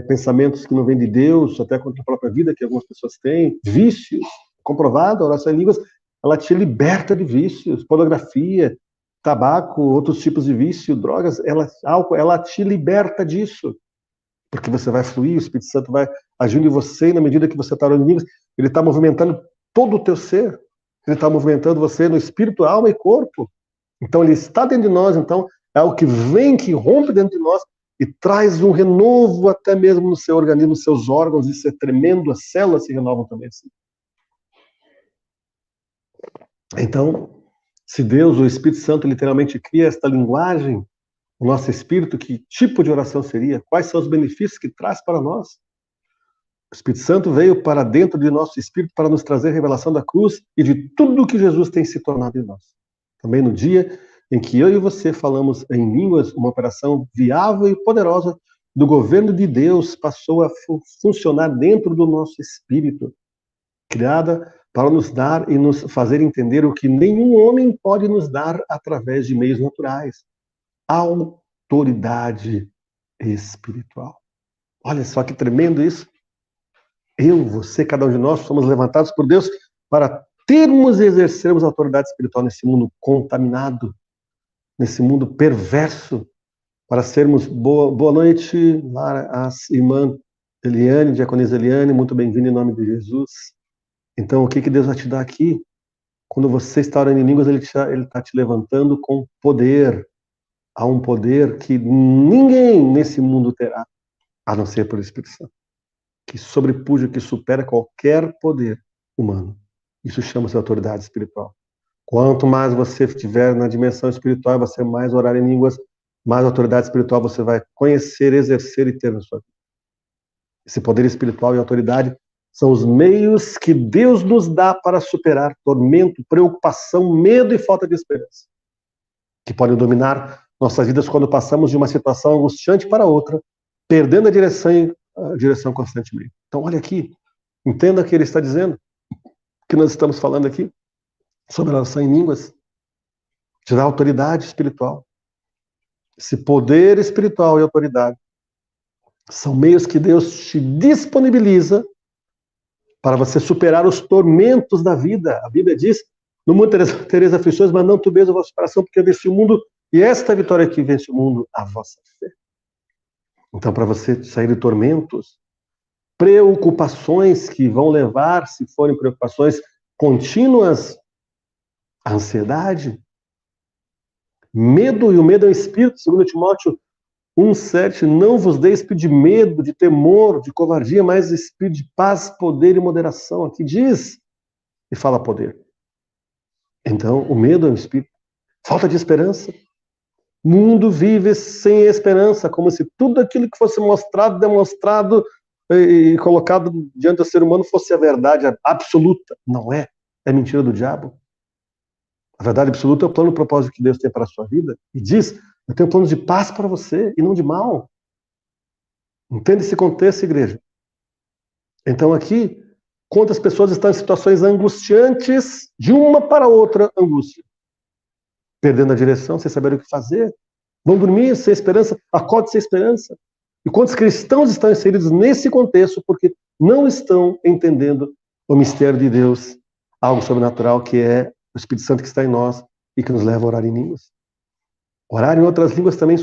pensamentos que não vêm de Deus, até contra a própria vida que algumas pessoas têm, vícios, comprovado, a oração em línguas, ela te liberta de vícios, pornografia, tabaco, outros tipos de vício, drogas, álcool, ela te liberta disso, porque você vai fluir, o Espírito Santo vai agindo em você, e na medida que você está orando em línguas, ele está movimentando todo o teu ser, ele está movimentando você no espírito, alma e corpo, então ele está dentro de nós, então é algo que vem, que rompe dentro de nós, e traz um renovo até mesmo no seu organismo, nos seus órgãos, isso é tremendo, as células se renovam também assim. Então, se Deus, o Espírito Santo, literalmente cria esta linguagem, o nosso espírito, que tipo de oração seria? Quais são os benefícios que traz para nós? O Espírito Santo veio para dentro de nosso espírito para nos trazer a revelação da cruz e de tudo que Jesus tem se tornado em nós. Também no dia em que eu e você falamos em línguas, uma operação viável e poderosa do governo de Deus passou a funcionar dentro do nosso espírito, criada para nos dar e nos fazer entender o que nenhum homem pode nos dar através de meios naturais: autoridade espiritual. Olha só que tremendo isso. Eu, você, cada um de nós somos levantados por Deus para termos e exercermos autoridade espiritual nesse mundo contaminado, nesse mundo perverso, para sermos... Boa noite, Lara, as irmã Eliane, diaconisa Eliane, muito bem-vinda em nome de Jesus. Então, o que Deus vai te dar aqui? Quando você está orando em línguas, Ele está te levantando com poder. Há um poder que ninguém nesse mundo terá, a não ser pelo Espírito Santo, que sobrepuja, que supera qualquer poder humano. Isso chama-se autoridade espiritual. Quanto mais você estiver na dimensão espiritual, você mais orar em línguas, mais autoridade espiritual você vai conhecer, exercer e ter na sua vida. Esse poder espiritual e autoridade são os meios que Deus nos dá para superar tormento, preocupação, medo e falta de esperança, que podem dominar nossas vidas quando passamos de uma situação angustiante para outra, perdendo a direção constantemente. Então, olha aqui, entenda o que ele está dizendo, que nós estamos falando aqui sobre a oração em línguas, te dá autoridade espiritual. Esse poder espiritual e autoridade são meios que Deus te disponibiliza para você superar os tormentos da vida. A Bíblia diz, no mundo tereis aflições, mas não turbeis a vossa coração, porque eu venci o mundo, e esta vitória que vence o mundo, a vossa fé. Então, para você sair de tormentos, preocupações que vão levar, se forem preocupações contínuas, a ansiedade, medo, e o medo é um espírito, segundo Timóteo 1,7, não vos dê espírito de medo, de temor, de covardia, mas espírito de paz, poder e moderação. Aqui diz, e fala poder. Então, o medo é um espírito. Falta de esperança. O mundo vive sem esperança, como se tudo aquilo que fosse mostrado, demonstrado e colocado diante do ser humano fosse a verdade absoluta. Não é. É mentira do diabo. A verdade absoluta é o plano e propósito que Deus tem para a sua vida. E diz, eu tenho planos de paz para você e não de mal. Entende esse contexto, igreja? Então aqui, quantas pessoas estão em situações angustiantes, de uma para outra angústia. Perdendo a direção, sem saber o que fazer. Vão dormir sem esperança, acorde sem esperança. E quantos cristãos estão inseridos nesse contexto porque não estão entendendo o mistério de Deus, algo sobrenatural que é o Espírito Santo que está em nós e que nos leva a orar em línguas. Orar em outras línguas também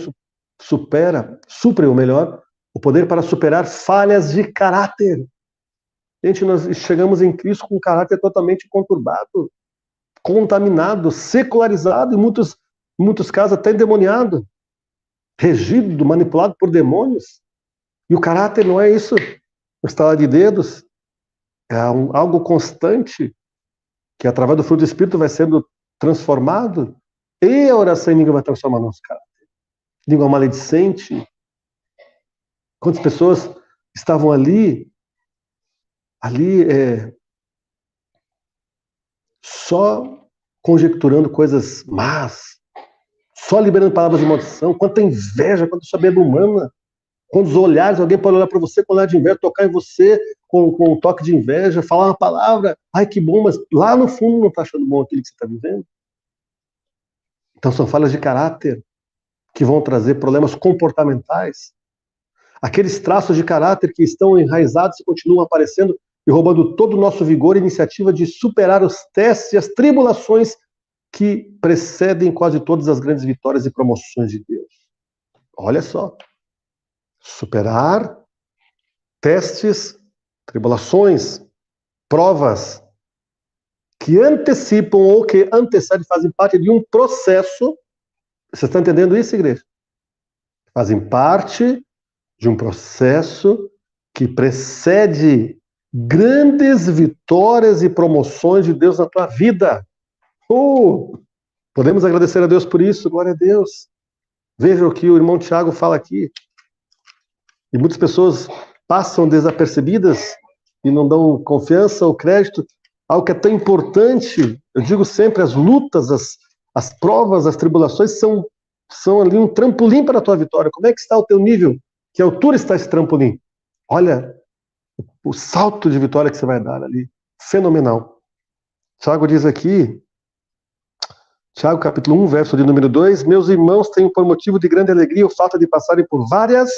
supre, ou melhor, o poder para superar falhas de caráter. Gente, nós chegamos em Cristo com um caráter totalmente conturbado, contaminado, secularizado, em muitos casos até endemoniado, regido, manipulado por demônios. E o caráter não é isso, um estalar de dedos, é algo constante, que através do fruto do Espírito vai sendo transformado, e a oração em língua vai transformar nosso caráter. Língua maledicente. Quantas pessoas estavam ali só conjecturando coisas más, só liberando palavras de maldição, quanta inveja, quanta soberba humana, quantos olhares, alguém pode olhar para você com olhar de inveja, tocar em você com um toque de inveja, falar uma palavra, ai que bom, mas lá no fundo não está achando bom aquilo que você está vivendo. Então são falhas de caráter que vão trazer problemas comportamentais. Aqueles traços de caráter que estão enraizados e continuam aparecendo e roubando todo o nosso vigor e iniciativa de superar os testes e as tribulações que precedem quase todas as grandes vitórias e promoções de Deus. Olha só. Superar testes, tribulações, provas que antecipam ou que antecedem, fazem parte de um processo. Você está entendendo isso, igreja? Fazem parte de um processo que precede grandes vitórias e promoções de Deus na tua vida. Podemos agradecer a Deus por isso, glória a Deus. Veja o que o irmão Tiago fala aqui. E muitas pessoas passam desapercebidas e não dão confiança ou crédito. Algo que é tão importante, eu digo sempre, as lutas, as provas, as tribulações são ali um trampolim para a tua vitória. Como é que está o teu nível? Que altura está esse trampolim? Olha o salto de vitória que você vai dar ali. Fenomenal. Tiago diz aqui, Tiago capítulo 1, verso de número 2, meus irmãos, tenho por motivo de grande alegria o fato de passarem por várias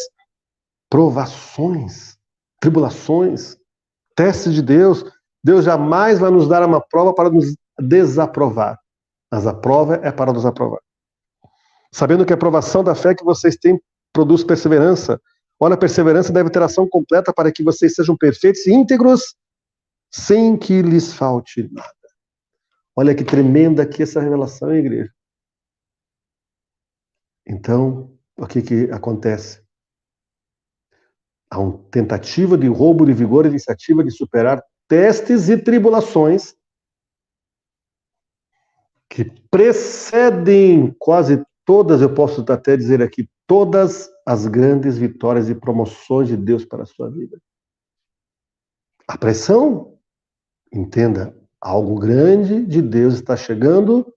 provações, tribulações, testes de Deus. Deus jamais vai nos dar uma prova para nos desaprovar, mas a prova é para nos aprovar. Sabendo que a provação da fé que vocês têm produz perseverança. Ora, a perseverança deve ter ação completa para que vocês sejam perfeitos e íntegros, sem que lhes falte nada. Olha que tremenda aqui essa revelação, hein, igreja? Então, o que acontece? Há uma tentativa de roubo de vigor e iniciativa de superar testes e tribulações que precedem quase todas, eu posso até dizer aqui, todas as grandes vitórias e promoções de Deus para a sua vida. A pressão, entenda, algo grande de Deus está chegando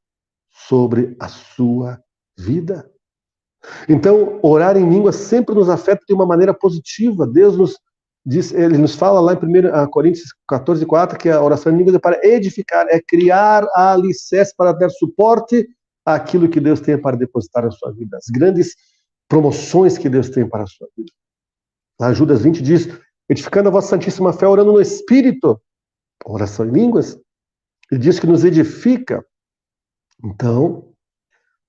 sobre a sua vida. Então, orar em língua sempre nos afeta de uma maneira positiva. Deus nos diz, ele nos fala lá em 1 Coríntios 14:4 que a oração em línguas é para edificar, é criar a alicerce para dar suporte àquilo que Deus tem para depositar na sua vida, as grandes promoções que Deus tem para a sua vida. Lá Judas 20 diz, edificando a vossa santíssima fé, orando no Espírito, oração em línguas, ele diz que nos edifica. Então,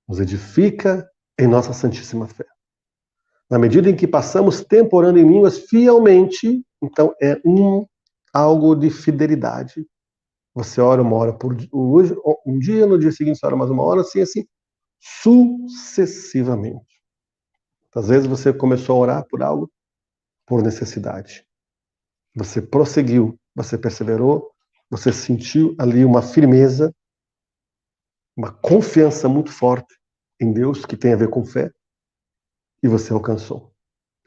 nos edifica em nossa santíssima fé. Na medida em que passamos tempo orando em línguas fielmente, então é algo de fidelidade. Você ora uma hora por hoje, um dia, no dia seguinte você ora mais uma hora, assim, sucessivamente. Às vezes você começou a orar por algo por necessidade. Você prosseguiu, você perseverou, você sentiu ali uma firmeza, uma confiança muito forte em Deus, que tem a ver com fé, e você alcançou.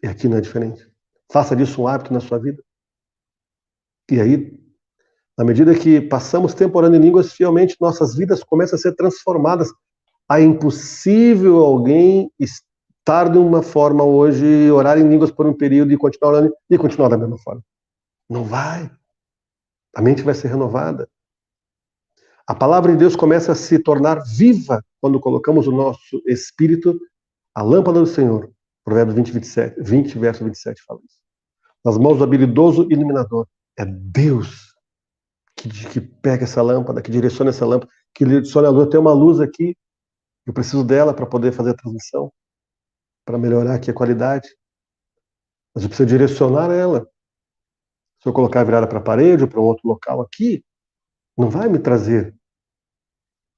E aqui não é diferente. Faça disso um hábito na sua vida. E aí, na medida que passamos tempo orando em línguas fielmente, nossas vidas começam a ser transformadas. É impossível alguém estar de uma forma hoje, orar em línguas por um período e continuar orando e continuar da mesma forma. Não vai. A mente vai ser renovada. A palavra de Deus começa a se tornar viva quando colocamos o nosso espírito, a lâmpada do Senhor, Provérbios 20, verso 27 fala isso. Nas mãos do habilidoso iluminador. É Deus que pega essa lâmpada, que direciona essa lâmpada, que direciona a luz. Eu tenho uma luz aqui, eu preciso dela para poder fazer a transmissão, para melhorar aqui a qualidade. Mas eu preciso direcionar ela. Se eu colocar virada para a parede ou para um outro local aqui, não vai me trazer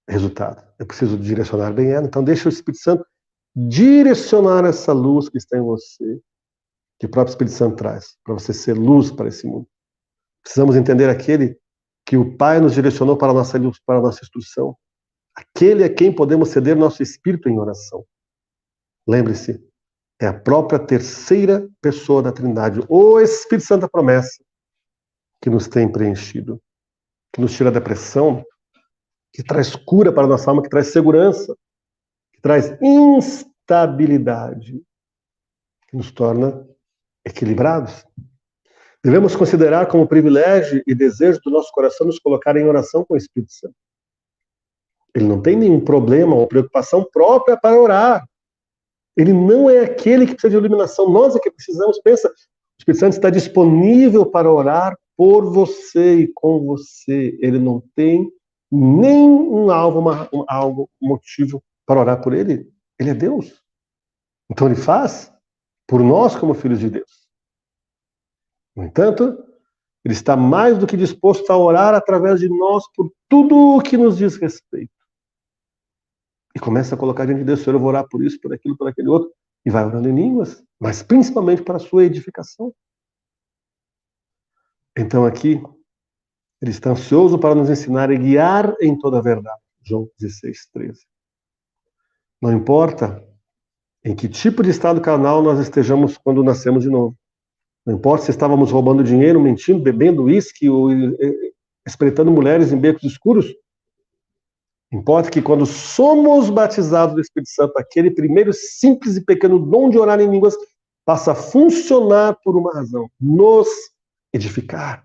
resultado. Eu preciso direcionar bem ela. Então deixa o Espírito Santo direcionar essa luz que está em você, que o próprio Espírito Santo traz, para você ser luz para esse mundo. Precisamos entender aquele que o Pai nos direcionou para a nossa luz, para a nossa instrução. Aquele a quem podemos ceder nosso espírito em oração. Lembre-se, é a própria terceira pessoa da Trindade, o Espírito Santo da promessa, que nos tem preenchido, que nos tira da depressão, que traz cura para a nossa alma, que traz segurança, que traz instabilidade, que nos torna equilibrados. Devemos considerar como privilégio e desejo do nosso coração nos colocar em oração com o Espírito Santo. Ele não tem nenhum problema ou preocupação própria para orar. Ele não é aquele que precisa de iluminação. Nós é que precisamos. Pensa, o Espírito Santo está disponível para orar por você e com você. Ele não tem nem um motivo para orar por ele. Ele é Deus. Então ele faz por nós como filhos de Deus. No entanto, ele está mais do que disposto a orar através de nós por tudo o que nos diz respeito. E começa a colocar diante de Deus: Senhor, eu vou orar por isso, por aquilo, por aquele outro. E vai orando em línguas, mas principalmente para a sua edificação. Então aqui, ele está ansioso para nos ensinar e guiar em toda a verdade. João 16, 13. Não importa em que tipo de estado carnal nós estejamos quando nascemos de novo. Não importa se estávamos roubando dinheiro, mentindo, bebendo uísque ou espreitando mulheres em becos escuros. Importa que quando somos batizados do Espírito Santo, aquele primeiro simples e pequeno dom de orar em línguas passa a funcionar por uma razão: nos edificar,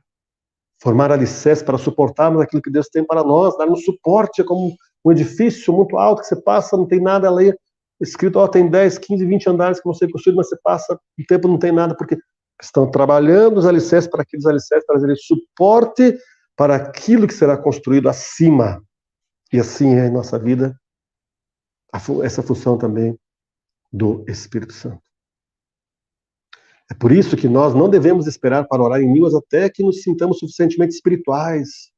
formar alicerce para suportarmos aquilo que Deus tem para nós, darmos suporte. É como um edifício muito alto que você passa, não tem nada ali escrito, tem 10, 15, 20 andares que vão ser construídos, mas você passa, o tempo não tem nada, porque estão trabalhando os alicerces para aqueles alicerces trazerem suporte para aquilo que será construído acima. E assim é em nossa vida essa função também do Espírito Santo. É por isso que nós não devemos esperar para orar em línguas até que nos sintamos suficientemente espirituais.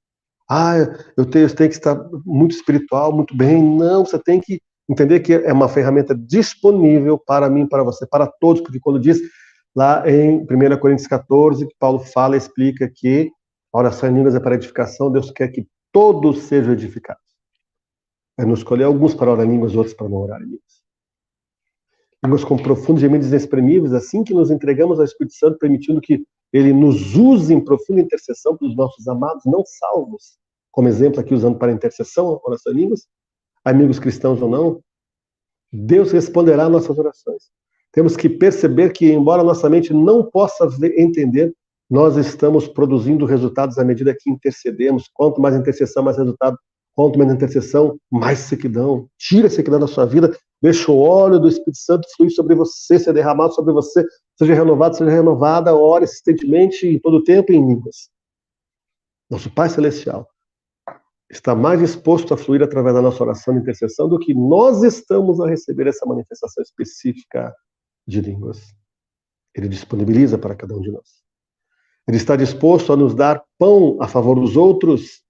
Eu tenho que estar muito espiritual, muito bem. Não, você tem que entender que é uma ferramenta disponível para mim, para você, para todos, porque quando diz lá em 1 Coríntios 14, que Paulo fala e explica que a oração em línguas é para edificação, Deus quer que todos sejam edificados. É não escolher alguns para orar em línguas, outros para não orar em línguas. Línguas com profundos gemidos inexprimíveis, assim que nos entregamos ao Espírito Santo, permitindo que ele nos use em profunda intercessão pelos nossos amados não salvos, como exemplo aqui usando para intercessão, oração em línguas, amigos cristãos ou não, Deus responderá às nossas orações. Temos que perceber que, embora nossa mente não possa entender, nós estamos produzindo resultados à medida que intercedemos. Quanto mais intercessão, mais resultado. Quanto menos intercessão, mais sequidão. Tira a sequidão da sua vida, deixa o óleo do Espírito Santo fluir sobre você, ser derramado sobre você, seja renovado, seja renovada, ore insistentemente e todo o tempo em línguas. Nosso Pai Celestial está mais disposto a fluir através da nossa oração de intercessão do que nós estamos a receber essa manifestação específica de línguas. Ele disponibiliza para cada um de nós. Ele está disposto a nos dar pão a favor dos outros.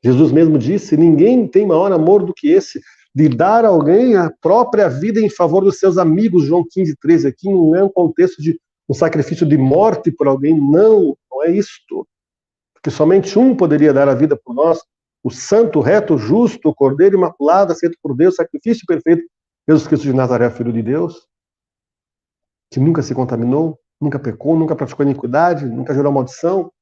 Jesus mesmo disse: ninguém tem maior amor do que esse, de dar a alguém a própria vida em favor dos seus amigos. João 15, 13. Aqui não é um contexto de um sacrifício de morte por alguém, não é isto. Porque somente um poderia dar a vida por nós, o santo, reto, justo, o cordeiro imaculado, aceito por Deus, sacrifício perfeito, Jesus Cristo de Nazaré, Filho de Deus, que nunca se contaminou, nunca pecou, nunca praticou iniquidade, nunca gerou maldição.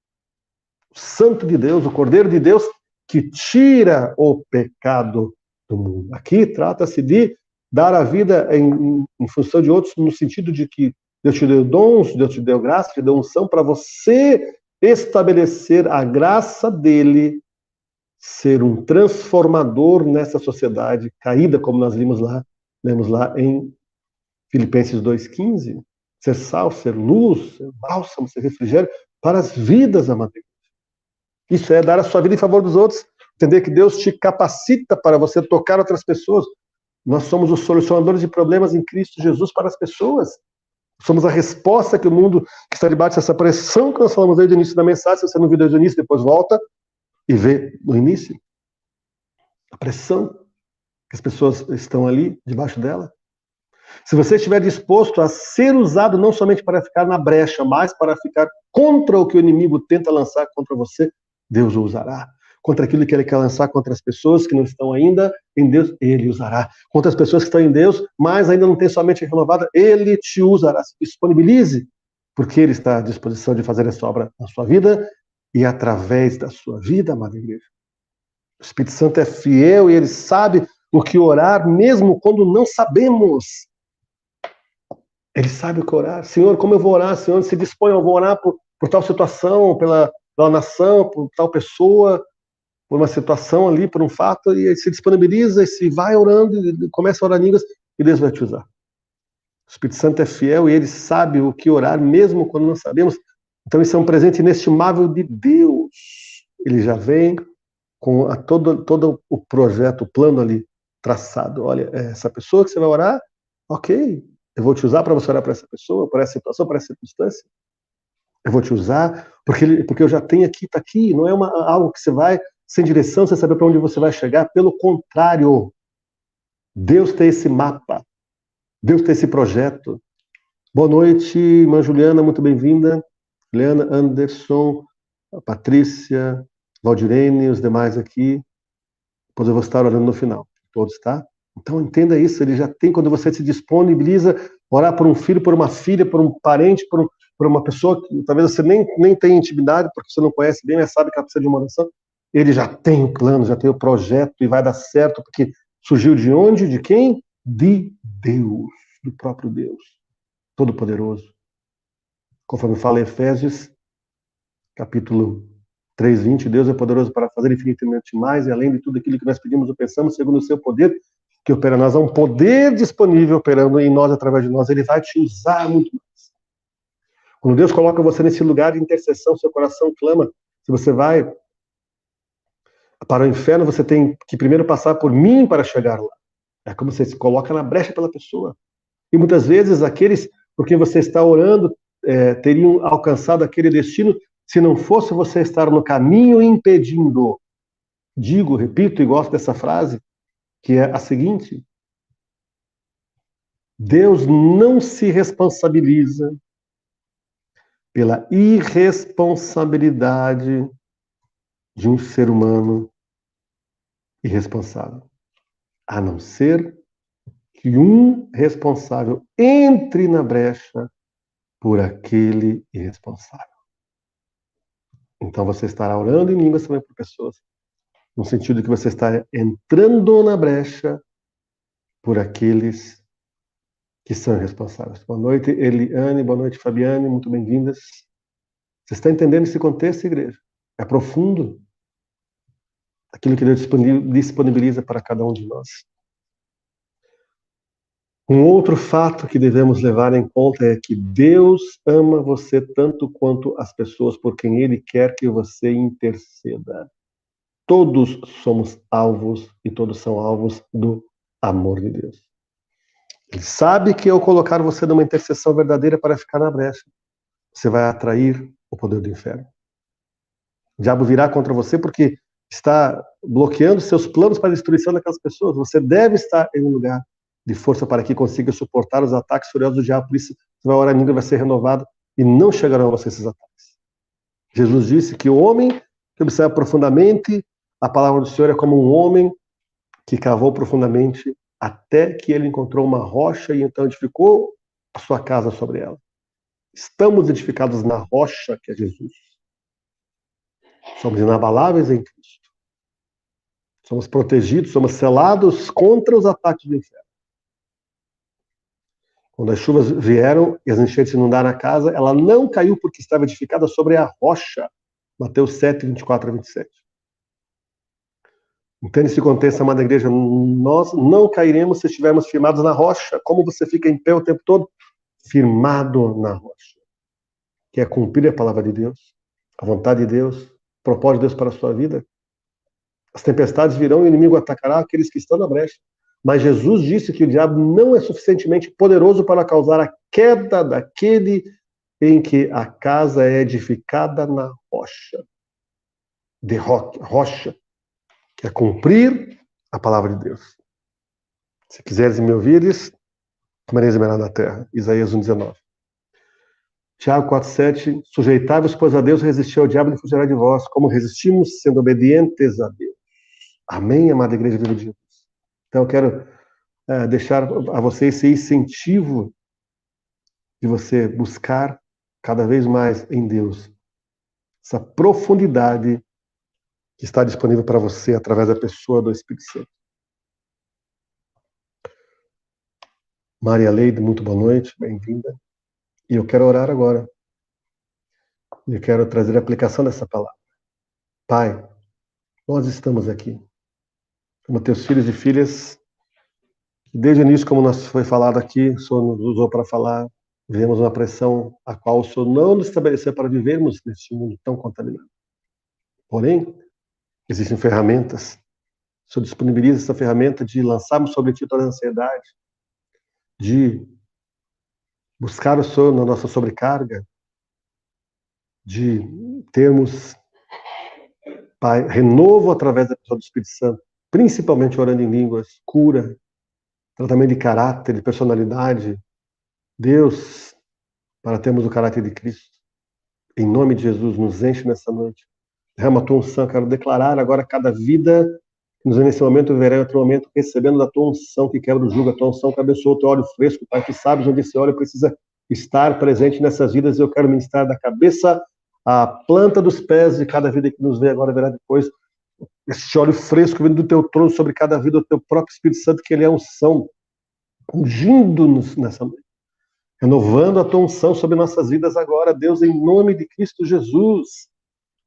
O Santo de Deus, o Cordeiro de Deus, que tira o pecado do mundo. Aqui trata-se de dar a vida em função de outros, no sentido de que Deus te deu dons, Deus te deu graça, te deu unção para você estabelecer a graça dele, ser um transformador nessa sociedade caída, como nós lemos lá em Filipenses 2,15, ser sal, ser luz, ser bálsamo, ser refrigério para as vidas, amado. Isso é dar a sua vida em favor dos outros, entender que Deus te capacita para você tocar outras pessoas. Nós somos os solucionadores de problemas em Cristo Jesus para as pessoas. Somos a resposta que o mundo que está debaixo dessa pressão que nós falamos desde o início da mensagem. Se você não viu desde o início, depois volta e vê no início. A pressão que as pessoas estão ali debaixo dela. Se você estiver disposto a ser usado não somente para ficar na brecha, mas para ficar contra o que o inimigo tenta lançar contra você, Deus o usará. Contra aquilo que ele quer lançar contra as pessoas que não estão ainda em Deus, ele usará. Contra as pessoas que estão em Deus, mas ainda não tem sua mente renovada, ele te usará. Se disponibilize, porque ele está à disposição de fazer essa obra na sua vida e através da sua vida, amada igreja. O Espírito Santo é fiel e ele sabe o que orar, mesmo quando não sabemos. Ele sabe o que orar. Senhor, como eu vou orar? Senhor, se dispõe, eu vou orar por tal situação, pela nação, por tal pessoa, por uma situação ali, por um fato, e ele se disponibiliza, e se vai orando, e começa a orar em línguas, e Deus vai te usar. O Espírito Santo é fiel e ele sabe o que orar, mesmo quando não sabemos. Então isso é um presente inestimável de Deus. Ele já vem com todo o projeto, o plano ali traçado. Olha, essa pessoa que você vai orar, ok, eu vou te usar para você orar para essa pessoa, para essa situação, para essa circunstância. Eu vou te usar, porque eu já tenho aqui, está aqui, não é algo que você vai sem direção, sem saber para onde você vai chegar. Pelo contrário, Deus tem esse mapa, Deus tem esse projeto. Boa noite, irmã Juliana, muito bem-vinda. Juliana, Anderson, a Patrícia, Valdirene, os demais aqui. Depois eu vou estar orando no final, todos, tá? Então entenda isso, ele já tem, quando você se disponibiliza, orar por um filho, por uma filha, por um parente, por uma pessoa que talvez você nem tenha intimidade, porque você não conhece bem, mas sabe que ela precisa de uma oração. Ele já tem o plano, já tem o projeto e vai dar certo, porque surgiu de onde? De quem? De Deus, do próprio Deus, Todo-Poderoso. Conforme fala em Efésios, capítulo 3:20, Deus é poderoso para fazer infinitamente mais e além de tudo aquilo que nós pedimos ou pensamos, segundo o seu poder, que opera em nós. Há um poder disponível operando em nós, através de nós. Ele vai te usar muito mais. Quando Deus coloca você nesse lugar de intercessão, seu coração clama. Se você vai para o inferno, você tem que primeiro passar por mim para chegar lá. É como você se coloca na brecha pela pessoa. E muitas vezes aqueles por quem você está orando teriam alcançado aquele destino se não fosse você estar no caminho impedindo. Digo, repito e gosto dessa frase, que é a seguinte: Deus não se responsabiliza pela irresponsabilidade de um ser humano irresponsável, a não ser que um responsável entre na brecha por aquele irresponsável. Então você estará orando em línguas também por pessoas, no sentido de que você está entrando na brecha por aqueles que são irresponsáveis. Boa noite, Eliane, boa noite, Fabiane, muito bem-vindas. Você está entendendo esse contexto, igreja? É profundo aquilo que Deus disponibiliza para cada um de nós. Um outro fato que devemos levar em conta é que Deus ama você tanto quanto as pessoas por quem Ele quer que você interceda. Todos somos alvos e todos são alvos do amor de Deus. Ele sabe que ao colocar você numa intercessão verdadeira para ficar na brecha, você vai atrair o poder do inferno. O diabo virá contra você porque está bloqueando seus planos para a destruição daquelas pessoas. Você deve estar em um lugar de força para que consiga suportar os ataques furiosos do diabo. Por isso, você vai orar em língua, vai ser renovado e não chegarão a você esses ataques. Jesus disse que o homem que observa profundamente a palavra do Senhor é como um homem que cavou profundamente até que ele encontrou uma rocha e então edificou a sua casa sobre ela. Estamos edificados na rocha que é Jesus. Somos inabaláveis em Cristo. Somos protegidos, somos selados contra os ataques do inferno. Quando as chuvas vieram e as enchentes inundaram a casa, ela não caiu porque estava edificada sobre a rocha. Mateus 7, 24 a 27. Entende esse contexto, amada igreja? Nós não cairemos se estivermos firmados na rocha. Como você fica em pé o tempo todo? Firmado na rocha. Que é cumprir a palavra de Deus, a vontade de Deus, o propósito de Deus para a sua vida. As tempestades virão e o inimigo atacará aqueles que estão na brecha. Mas Jesus disse que o diabo não é suficientemente poderoso para causar a queda daquele em que a casa é edificada na rocha. De rocha, que é cumprir a palavra de Deus. Se quiseres me ouvires, comereis a melhor da terra. Isaías 1,19. Tiago 4,7. Sujeitai-vos, pois, a Deus, resistir ao diabo e ele fugirá de vós. Como resistimos, sendo obedientes a Deus. Amém, amada igreja viva de Jesus. Então eu quero deixar a você esse incentivo de você buscar cada vez mais em Deus essa profundidade que está disponível para você através da pessoa do Espírito Santo. Maria Leide, muito boa noite, bem-vinda. E eu quero orar agora. Eu quero trazer a aplicação dessa palavra. Pai, nós estamos aqui, como teus filhos e filhas, desde o início, como nós foi falado aqui, o Senhor nos usou para falar, vivemos uma pressão a qual o Senhor não nos estabeleceu para vivermos neste mundo tão contaminado. Porém, existem ferramentas. O Senhor disponibiliza essa ferramenta de lançarmos sobre ti toda a ansiedade, de buscar o Senhor na nossa sobrecarga, de termos, Pai, renovo através da pessoa do Espírito Santo, principalmente orando em línguas, cura, tratamento de caráter, de personalidade. Deus, para termos o caráter de Cristo, em nome de Jesus, nos enche nessa noite. Derrama a tua unção, quero declarar agora cada vida que nos vê nesse momento, verá em outro momento, recebendo da tua unção que quebra o jugo, a tua unção que abençoa o teu óleo fresco, Pai, que sabes onde esse óleo precisa estar presente nessas vidas. Eu quero ministrar da cabeça à planta dos pés de cada vida que nos vê agora, verá depois, esse óleo fresco vindo do teu trono sobre cada vida, o teu próprio Espírito Santo, que ele é unção, ungindo-nos nessa noite, renovando a tua unção sobre nossas vidas agora, Deus, em nome de Cristo Jesus.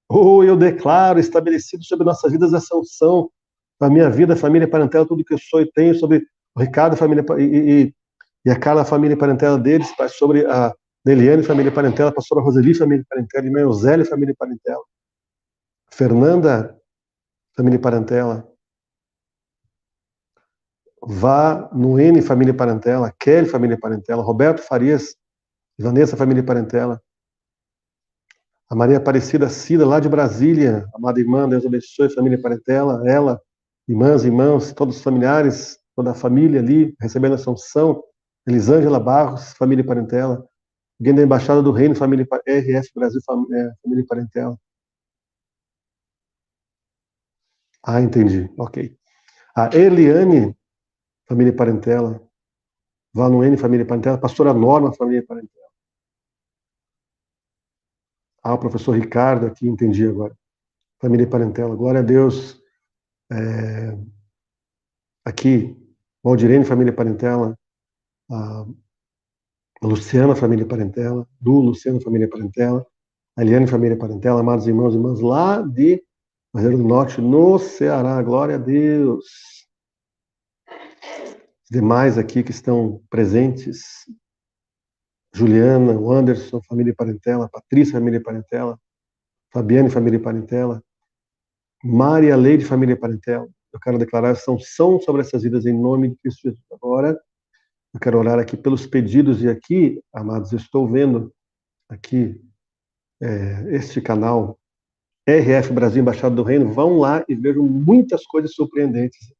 Oh, eu declaro estabelecido sobre nossas vidas essa unção, a minha vida, família, parentela, tudo que eu sou e tenho, sobre o Ricardo, família, e a Carla, família e parentela deles, Pai, sobre a Neliane, família e parentela, a pastora Roseli, família e parentela, irmã Eusélio, família e parentela, Fernanda, família e parentela, Vá no N, família e parentela, Kelly, família e parentela, Roberto Farias, Vanessa, família e parentela, a Maria Aparecida Cida, lá de Brasília, amada irmã, Deus abençoe, família e parentela, ela, irmãs, irmãos, todos os familiares, toda a família ali, recebendo essa unção, Elisângela Barros, família e parentela, alguém da Embaixada do Reino, família RF Brasil, família e parentela. Ah, entendi, ok. A Eliane, família e parentela, Vá no N, família e parentela, pastora Norma, família e parentela. Ah, o professor Ricardo aqui, entendi agora. Família e parentela, glória a Deus. Aqui, Valdirene, família e parentela. A Luciana, família e parentela. Du, Luciana, família e parentela. A Eliane, família e parentela. Amados irmãos e irmãs, lá de Cruzeiro do Norte, no Ceará. Glória a Deus. Os demais aqui que estão presentes. Juliana, o Anderson, família e parentela. Patrícia, família e parentela. Fabiane, família e parentela. Maria Leide, família e parentela. Eu quero declarar essa unção sobre essas vidas em nome de Cristo Jesus. Agora, eu quero orar aqui pelos pedidos. E aqui, amados, eu estou vendo aqui este canal, RF Brasil Embaixada do Reino. Vão lá e vejam muitas coisas surpreendentes.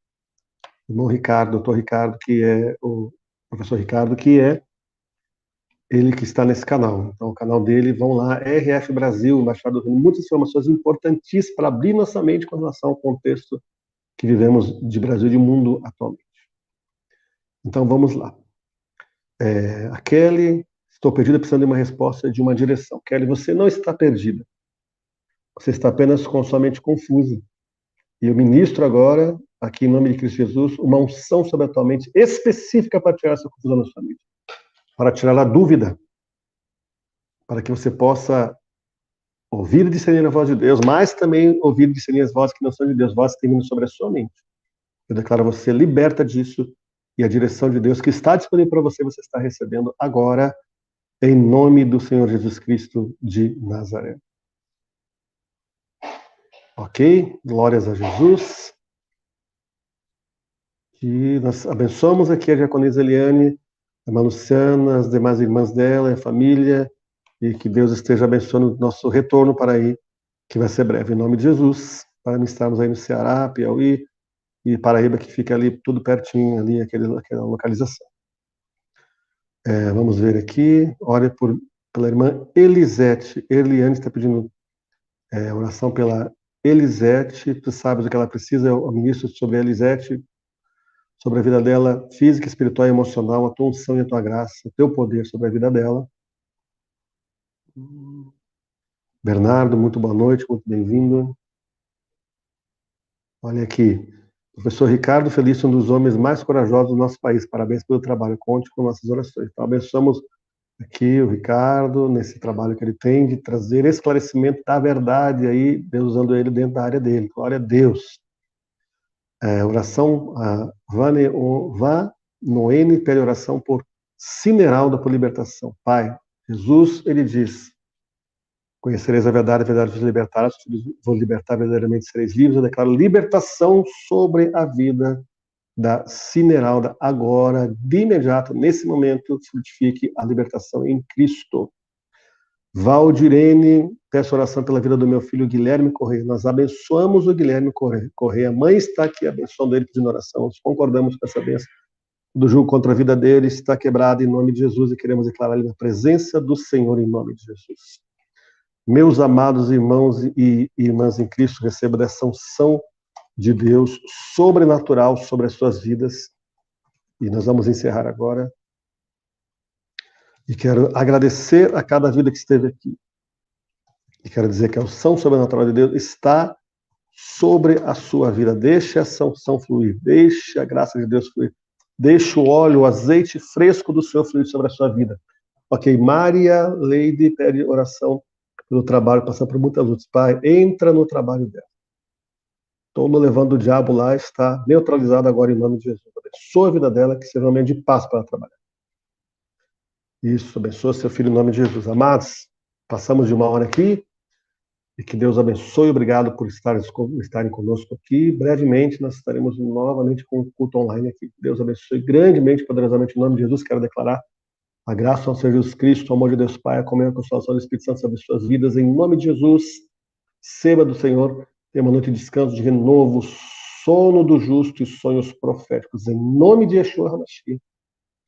O irmão Ricardo, doutor Ricardo, que é o professor Ricardo, que é ele que está nesse canal. Então, o canal dele, vão lá, RF Brasil Embaixada do Reino. Muitas informações importantíssimas para abrir nossa mente com relação ao contexto que vivemos de Brasil e de mundo atualmente. Então, vamos lá. A Kelly, estou perdida, precisando de uma resposta, de uma direção. Kelly, você não está perdida. Você está apenas com sua mente confusa. E eu ministro agora, aqui em nome de Cristo Jesus, uma unção sobre a tua mente específica para tirar essa confusão na sua mente. Para tirar a dúvida. Para que você possa ouvir e discernir a voz de Deus, mas também ouvir e discernir as vozes que não são de Deus, vozes que têm vindo sobre a sua mente. Eu declaro você liberta disso e a direção de Deus que está disponível para você, você está recebendo agora, em nome do Senhor Jesus Cristo de Nazaré. Ok? Glórias a Jesus. E nós abençoamos aqui a diaconisa Eliane, a irmã Luciana, as demais irmãs dela, a família, e que Deus esteja abençoando o nosso retorno para aí, que vai ser breve, em nome de Jesus, para não estarmos aí no Ceará, Piauí e Paraíba, que fica ali tudo pertinho, ali, aquela localização. Vamos ver aqui, ore pela irmã Elisete. Eliane está pedindo oração pela Elisete, tu sabes o que ela precisa, eu ministro sobre a Elisete, sobre a vida dela, física, espiritual e emocional, a tua unção e a tua graça, o teu poder sobre a vida dela. Bernardo, muito boa noite, muito bem-vindo. Olha aqui, professor Ricardo Felício, um dos homens mais corajosos do nosso país. Parabéns pelo trabalho, conte com nossas orações. Então, abençoamos aqui o Ricardo, nesse trabalho que ele tem de trazer esclarecimento da verdade, aí, Deus usando ele dentro da área dele. Glória a Deus. Oração, Vá Noene pede oração por Cineralda por libertação. Pai, Jesus, ele diz, conhecereis a verdade vos libertará, vos libertar, verdadeiramente sereis livres. Eu declaro libertação sobre a vida da Cineralda agora, de imediato, nesse momento, frutifique a libertação em Cristo. Valdirene, peço oração pela vida do meu filho Guilherme Correia. Nós abençoamos o Guilherme Correia. A mãe está aqui abençoando ele pedindo oração. Nós concordamos com essa bênção do julgo contra a vida dele. Está quebrado em nome de Jesus e queremos declarar ele na presença do Senhor em nome de Jesus. Meus amados irmãos e irmãs em Cristo, receba dessa unção de Deus sobrenatural sobre as suas vidas. E nós vamos encerrar agora. E quero agradecer a cada vida que esteve aqui. E quero dizer que a unção sobrenatural de Deus está sobre a sua vida. Deixe essa unção fluir. Deixe a graça de Deus fluir. Deixe o óleo, o azeite fresco do Senhor fluir sobre a sua vida. Ok, Maria Leide pede oração pelo trabalho, passando por muitas lutas. Pai, entra no trabalho dela. Todo levando o diabo lá está neutralizado agora em nome de Jesus. Abençoa a vida dela, que seja um momento de paz para ela trabalhar. Isso, abençoa seu filho em nome de Jesus. Amados, passamos de 1 hora aqui. E que Deus abençoe. Obrigado por estarem conosco aqui. Brevemente nós estaremos novamente com o culto online aqui. Deus abençoe grandemente, poderosamente, em nome de Jesus. Quero declarar a graça ao Senhor Jesus Cristo, o amor de Deus Pai, a comunhão e a consolação do Espírito Santo sobre as suas vidas. Em nome de Jesus, seba do Senhor. Tenha uma noite de descanso, de renovo, sono do justo e sonhos proféticos. Em nome de Yeshua HaMashiach,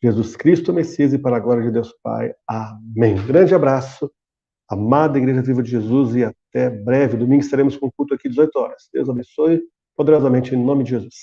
Jesus Cristo, Messias, e para a glória de Deus Pai. Amém. Grande abraço. Amada Igreja Viva de Jesus, e até breve. Domingo estaremos com o culto aqui às 18 horas. Deus abençoe poderosamente em nome de Jesus.